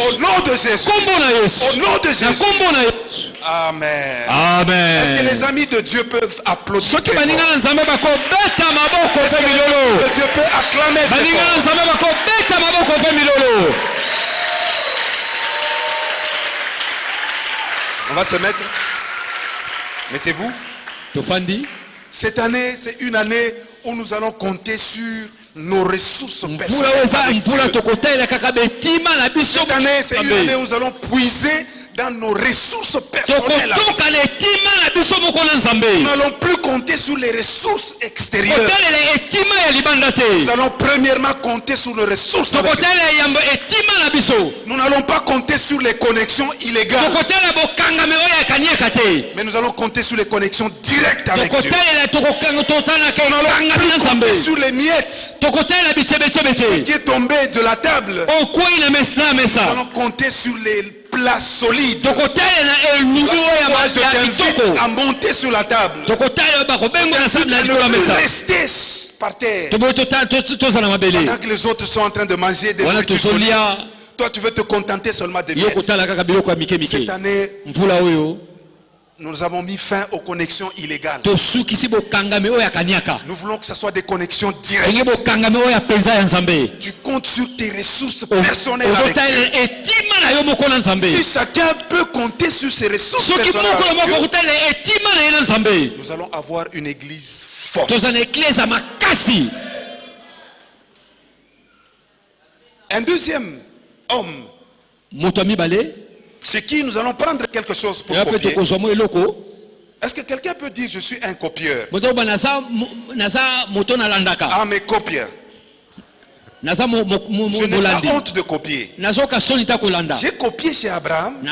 Au nom de Jésus. Au nom de Jésus. Amen. Amen. Est-ce que les amis de Dieu peuvent applaudir? Est-ce que Dieu peut acclamer? On va se mettre. Mettez-vous. Cette année, c'est une année où nous allons compter sur nos ressources personnelles. Cette année, c'est une année où nous allons puiser dans nos ressources personnelles. Nous n'allons plus compter sur les ressources extérieures. Nous allons premièrement compter sur les ressources avec Dieu. Nous n'allons pas compter sur les connexions illégales. Mais nous allons compter sur les connexions directes avec Dieu. Nous n'allons plus compter sur les miettes. Ce qui est tombé de la table. Nous allons compter sur les plats solides. Moi, je t'invite à monter sur la table. Rester par terre. Pendant que les autres sont en train de manger des nourritures solides, toi tu veux te contenter seulement des miettes. Cette année, nous avons mis fin aux connexions illégales. Nous voulons que ce soit des connexions directes. Tu comptes sur tes ressources personnelles avec Dieu. Si chacun peut compter sur ses ressources personnelles avec Dieu, nous allons avoir une église forte. Un deuxième homme chez qui nous allons prendre quelque chose pour copier. Est-ce que quelqu'un peut dire je suis un copieur? Ah, mais copieur. Je n'ai pas honte de copier. J'ai copié chez Abraham. Et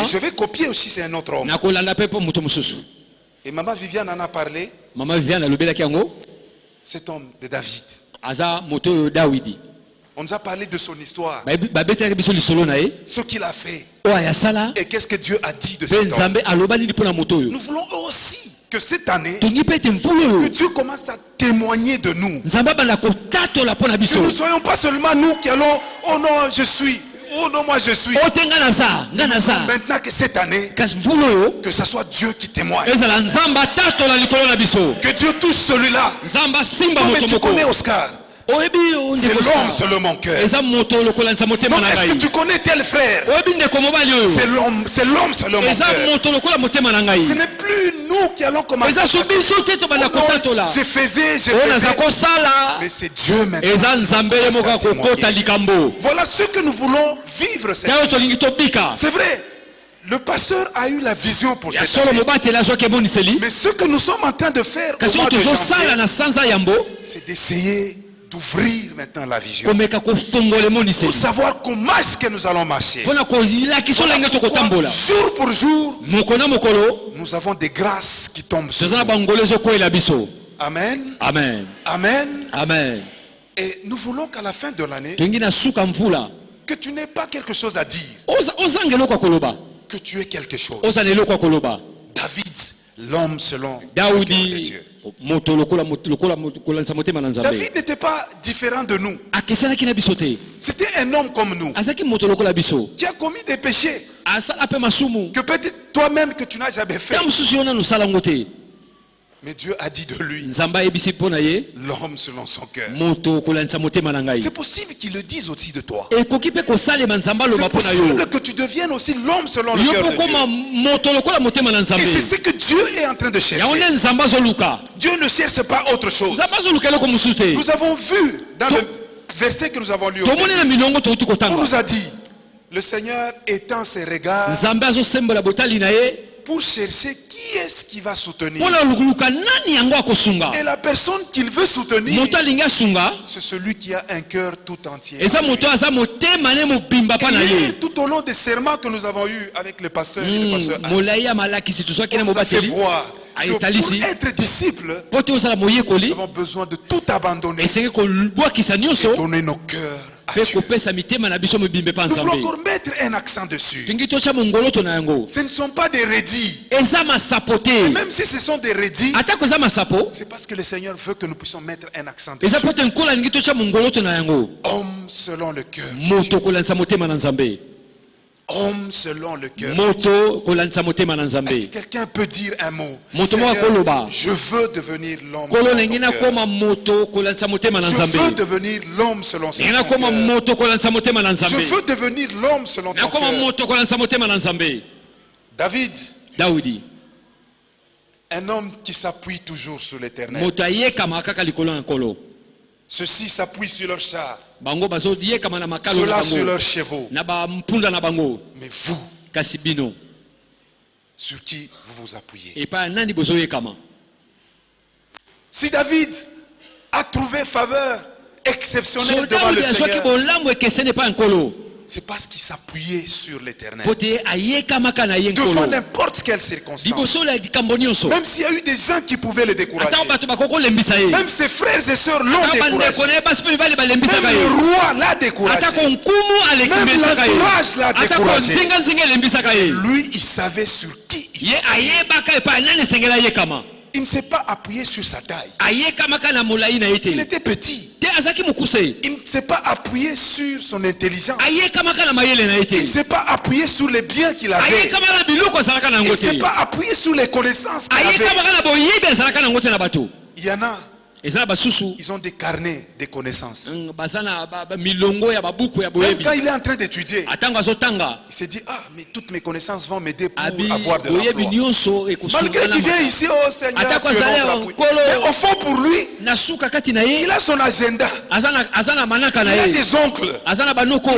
je vais copier aussi chez un autre homme. Et Maman Viviane en a parlé. Cet homme de David. On nous a parlé de son histoire. Ce qu'il a fait. Et qu'est-ce que Dieu a dit de cet homme. Nous voulons aussi que cette année, que Dieu commence à témoigner de nous. Que nous ne soyons pas seulement nous qui allons, oh non, je suis. Oh non, moi je suis. Maintenant que cette année, que ce soit Dieu qui témoigne. Que Dieu touche celui-là. Mais tu connais Oscar. C'est l'homme selon mon cœur. Est-ce que tu connais tel frère? C'est l'homme selon mon cœur. Ce n'est plus nous qui allons commencer. Je faisais. Mais c'est Dieu maintenant. Voilà ce que nous voulons vivre cette année. C'est vrai. Le pasteur a eu la vision pour cette année. Mais ce que nous sommes en train de faire au mois de janvier, c'est d'essayer d'ouvrir maintenant la vision pour savoir comment est-ce que nous allons marcher. Jour pour jour, nous avons des grâces qui tombent sur nous. Amen. Amen. Amen. Amen. Et nous voulons qu'à la fin de l'année, que tu n'aies pas quelque chose à dire, que tu aies quelque chose. David, l'homme selon le cœur de Dieu. David n'était pas différent de nous. C'était un homme comme nous qui a commis des péchés que peut-être toi-même que tu n'as jamais fait. Mais Dieu a dit de lui, l'homme selon son cœur. C'est possible qu'il le dise aussi de toi. C'est possible que tu deviennes aussi l'homme selon le cœur de Dieu. Et c'est ce que Dieu est en train de chercher. Dieu ne cherche pas autre chose. Nous avons vu dans le verset que nous avons lu, on nous a dit, le Seigneur étend ses regards pour chercher qui est-ce qui va soutenir. Et la personne qu'il veut soutenir, c'est celui qui a un cœur tout entier. Et tout au long des serments que nous avons eus avec le pasteur et le pasteur Anne, on nous a fait voir que pour être disciple, nous avons besoin de tout abandonner et donner nos cœurs à Dieu. Nous voulons encore mettre un accent dessus. Ce ne sont pas des redis. Et même si ce sont des redis, c'est parce que le Seigneur veut que nous puissions mettre un accent dessus. Homme selon le cœur. Homme selon le cœur. Est-ce que quelqu'un peut dire un mot? Seigneur, je veux devenir l'homme selon ton cœur. Je veux devenir l'homme selon son cœur. Je veux devenir l'homme selon ton cœur. David, un homme qui s'appuie toujours sur l'Éternel. Ceux-ci s'appuient sur leur char, ceux-là sur leurs chevaux. Mais vous, sur qui vous vous appuyez? Si David a trouvé faveur exceptionnelle devant le Seigneur, c'est parce qu'il s'appuyait sur l'Éternel. Devant n'importe quelle circonstance. Même s'il y a eu des gens qui pouvaient le décourager. Même ses frères et sœurs l'ont découragé. Même le roi l'a découragé. Même l'entourage l'a découragé. Lui, il savait sur qui il s'appuyait. Il ne s'est pas appuyé sur sa taille. Il était petit. Il ne s'est pas appuyé sur son intelligence. Il ne s'est pas appuyé sur les biens qu'il avait. Il ne s'est pas appuyé sur les connaissances qu'il avait. Il y en a. Ils ont des carnets de connaissances. Même quand il est en train d'étudier, il se dit, ah, mais toutes mes connaissances vont m'aider pour avoir de l'emploi. Malgré qu'il vient ici, oh Seigneur, tu es mon appui. Mais au fond pour lui, il a son agenda. Il a des oncles.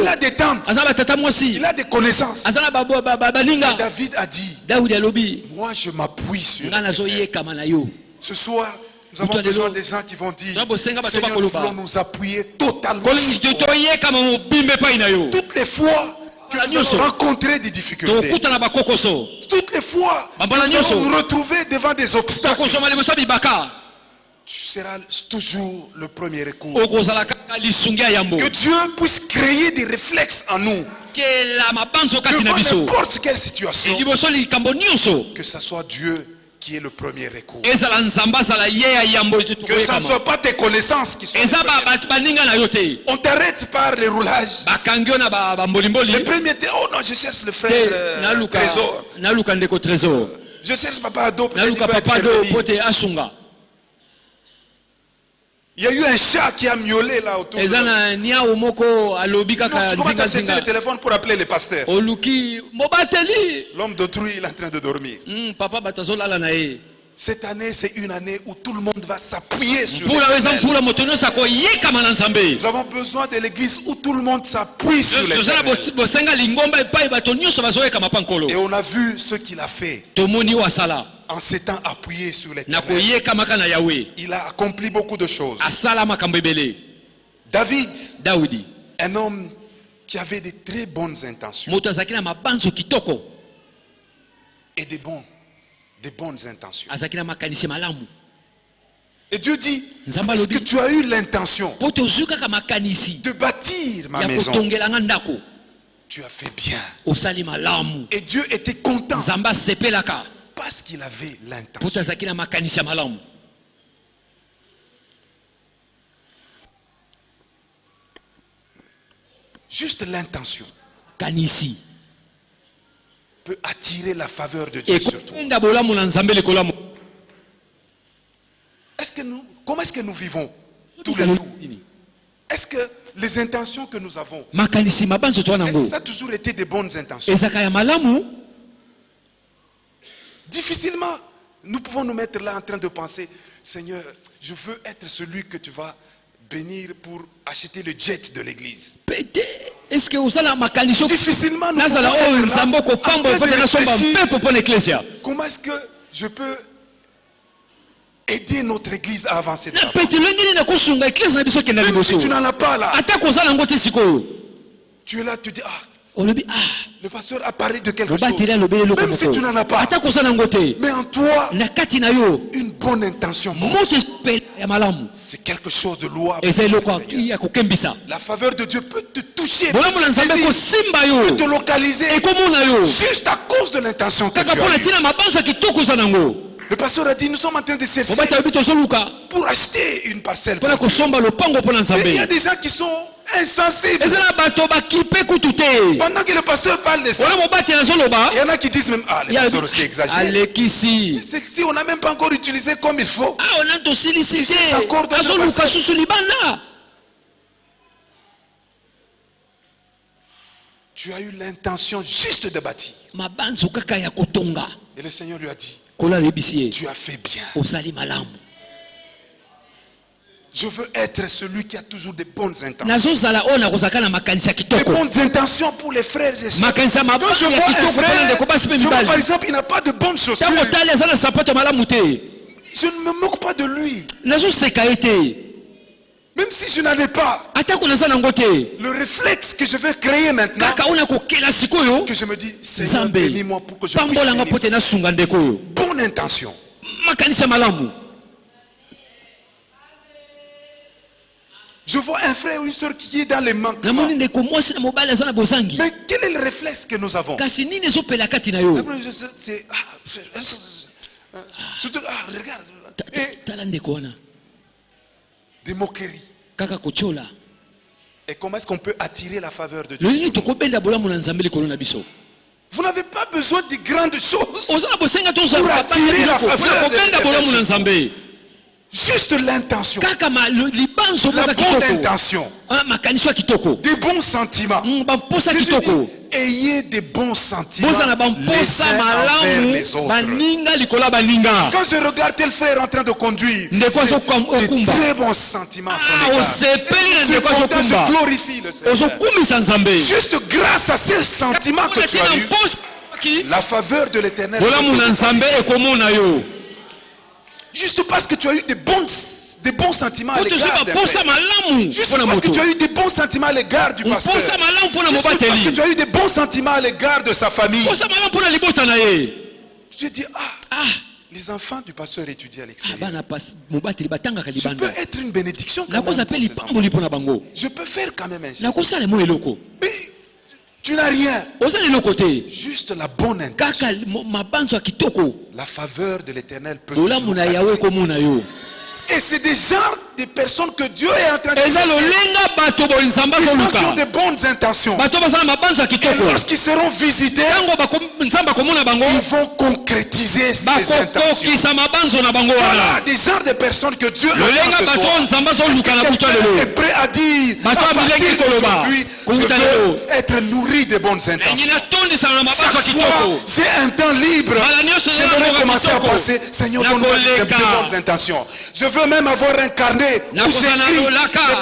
Il a des tantes. Il a des connaissances. Et David a dit, moi je m'appuie sur l'Éternel. Ce soir, nous avons besoin des gens qui vont dire, Seigneur, nous voulons nous appuyer totalement sur toi. Toutes les fois que nous allons rencontrer des difficultés, toutes les fois que nous allons nous retrouver devant des obstacles, tu seras toujours le premier recours. Que Dieu puisse créer des réflexes en nous. Devant n'importe quelle situation, que ce soit Dieu qui est le premier recours. Que ça ne soit pas tes connaissances qui sont le premier. On t'arrête par les roulages. Le premier était, oh non, je cherche le frère Trésor. Je cherche Papa Ado. Il y a eu un chat qui a miaulé là autour de nous. Tu commences à chercher le téléphone pour appeler le pasteur. L'homme d'autrui, il est en train de dormir. Cette année, c'est une année où tout le monde va s'appuyer sur l'Éternel. Nous avons besoin de l'église où tout le monde s'appuie sur l'Éternel. Et on a vu ce qu'il a fait. En s'étant appuyé sur l'Éternel, il a accompli beaucoup de choses. David, un homme qui avait de très bonnes intentions et des bonnes intentions. Et Dieu dit, est-ce que tu as eu l'intention de bâtir ma maison? Tu as fait bien. Et Dieu était content parce qu'il avait l'intention. Juste l'intention peut attirer la faveur de Dieu sur toi. Comment est-ce que nous vivons tous les jours? Est-ce que les intentions que nous avons, est-ce que ça a toujours été de bonnes intentions? Difficilement, nous pouvons nous mettre là en train de penser, Seigneur, je veux être celui que tu vas bénir pour acheter le jet de l'église. Difficilement, nous pouvons réfléchir. Comment est-ce que je peux aider notre église à avancer de l'avant? Même si tu n'en as pas là, tu es là, tu dis, le pasteur a parlé de quelque chose. Même si tu n'en as pas, mais en toi, une bonne intention, c'est quelque chose de louable. La faveur de Dieu peut te toucher, peut te localiser, juste à cause de l'intention que tu as eue. Le pasteur a dit, nous sommes en train de chercher pour acheter une parcelle pour Dieu. Mais il y a des gens qui sont insensibles. Pendant que le pasteur parle de ça, il y en a qui disent même, ah, les pasteurs aussi exagèrent. Mais c'est si on n'a même pas encore utilisé comme il faut. Tu as eu l'intention juste de bâtir. Et le Seigneur lui a dit, tu as fait bien. Je veux être celui qui a toujours des bonnes intentions. Des bonnes intentions pour les frères et sœurs. Quand je vois un frère, je vois par exemple, il n'a pas de bonnes chaussures. Je ne me moque pas de lui. Même si je n'en ai pas, le réflexe que je vais créer maintenant, que je me dis, Seigneur, bénis-moi pour que je puisse bénir. Bonne intention. Je vois un frère ou une soeur qui est dans les manquements. Mais quel est le réflexe que nous avons? C'est, regarde. Des moqueries. Et comment est-ce qu'on peut attirer la faveur de Dieu? Vous n'avez pas besoin de grandes choses pour attirer la faveur de Dieu. Juste l'intention. La bonne intention. Des bons sentiments. Jésus dit, ayez des bons sentiments les uns envers les autres. Quand je regarde tel frère en train de conduire, j'ai de très bons sentiments à son égard. Je glorifie le Seigneur. Juste grâce à ces sentiments que tu as eu, la faveur de l'Éternel. Juste parce que tu as eu des bons sentiments à l'égard d'un frère. Juste parce que tu as eu des bons sentiments à l'égard du pasteur. Juste parce que tu as eu des bons sentiments à l'égard de sa famille. Tu te dis, les enfants du pasteur étudient à l'extérieur. Je peux être une bénédiction quand même pour ces enfants. Je peux faire quand même un geste. Mais tu n'as rien. Juste la bonne intention. La faveur de l'Éternel peut te localiser. Et c'est des genres de personnes que Dieu est en train de chercher. Des gens qui ont de bonnes intentions. Et lorsqu'ils seront visités, ils vont concrétiser ces intentions. Voilà des genres de personnes que Dieu est prêt à dire, à partir d'aujourd'hui, je veux être nourri de bonnes intentions. Chaque fois j'ai un temps libre, j'aimerais commencer à penser, Seigneur, donne-moi de bonnes intentions. Je veux même avoir un carnet où j'écris les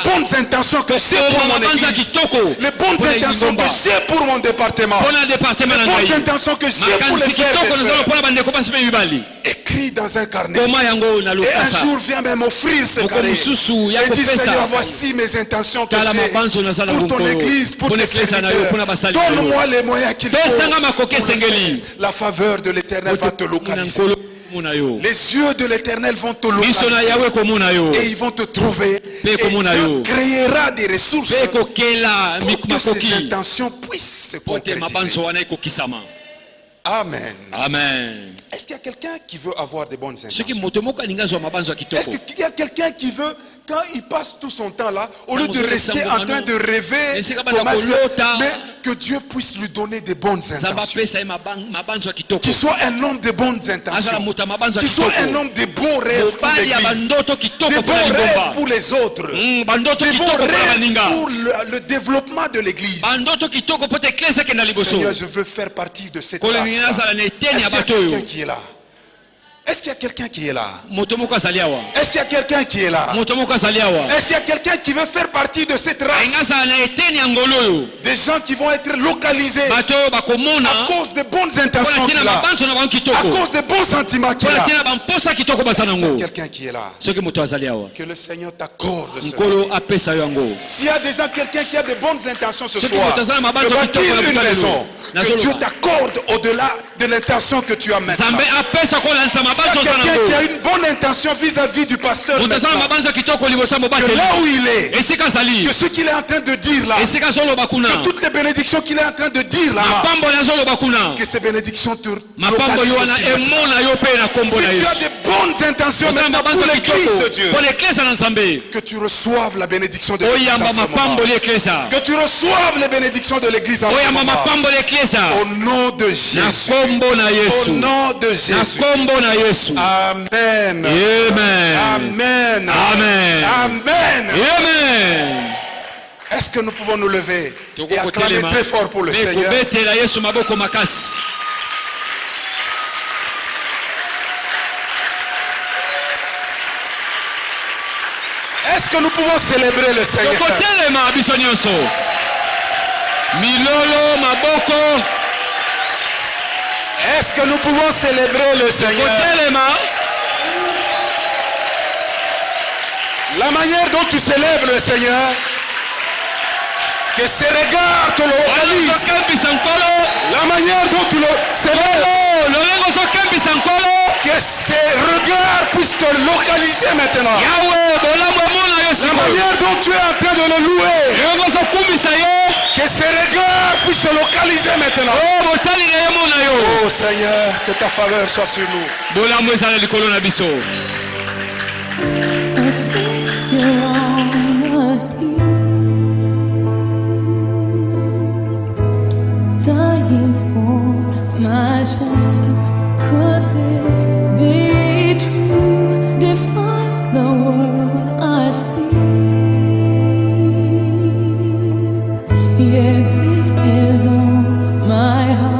bonnes intentions que j'ai pour mon église, les bonnes intentions que j'ai pour mon département, les bonnes intentions que j'ai pour les frères et sœurs. Écris dans un carnet. Et un jour viens même m'offrir ce carnet et dis, Seigneur, voici mes intentions que j'ai pour ton église, pour tes serviteurs. Donne-moi les moyens qu'il faut. La faveur de l'Éternel va te localiser. Les yeux de l'Éternel vont te localiser et ils vont te trouver, et Dieu créera des ressources pour que ces intentions puissent se concrétiser. Amen. Amen. Est-ce qu'il y a quelqu'un qui veut avoir des bonnes intentions? Est-ce qu'il y a quelqu'un qui veut, quand il passe tout son temps là, au lieu de rester en train de rêver, mais que Dieu puisse lui donner des bonnes intentions, qu'il soit un homme de bonnes intentions, qu'il soit un homme de bons rêves pour l'église, de bons rêves pour les autres, de bons rêves pour le développement de l'église. Seigneur, je veux faire partie de cette race. Est-ce qu'il y a quelqu'un qui est là? Est-ce qu'il y a quelqu'un qui est là? Est-ce qu'il y a quelqu'un qui est là? Est-ce qu'il y a quelqu'un qui veut faire partie de cette race? Des gens qui vont être localisés à cause des bonnes intentions qu'il a, à cause des bons sentiments qu'il a. Est-ce qu'il y a quelqu'un qui est là? Que le Seigneur t'accorde ce. S'il y a déjà quelqu'un qui a de bonnes intentions ce soir, de bâtir une maison, que Dieu t'accorde au-delà de l'intention que tu as maintenant. quelqu'un qui a une bonne intention vis-à-vis du pasteur, que là où il est, que ce qu'il est en train de dire là, que toutes les bénédictions qu'il est en train de dire là, que ces bénédictions te localisent aussi. Si tu as des bonnes intentions maintenant pour l'église de Dieu, que tu reçoives la bénédiction de l'église en ce moment. Que tu reçoives les bénédictions de l'église en ce moment. Au nom de Jésus. Au nom de Jésus. Amen. Amen. Amen. Amen. Est-ce que nous pouvons nous lever et acclamer très fort pour le Seigneur? Est-ce que nous pouvons célébrer le Seigneur? Est-ce que nous pouvons célébrer le Seigneur? La manière dont tu célèbres le Seigneur, que ces regards te localisent. La manière dont tu le célèbres, que ces regards puissent te localiser maintenant. La manière dont tu es en train de le louer, que ces regards puissent te localiser maintenant. Oh Seigneur, que ta faveur soit sur nous. A Savior on a hill, dying for my shame. Could this be true? Defies the world I see. Yeah, this is on my heart.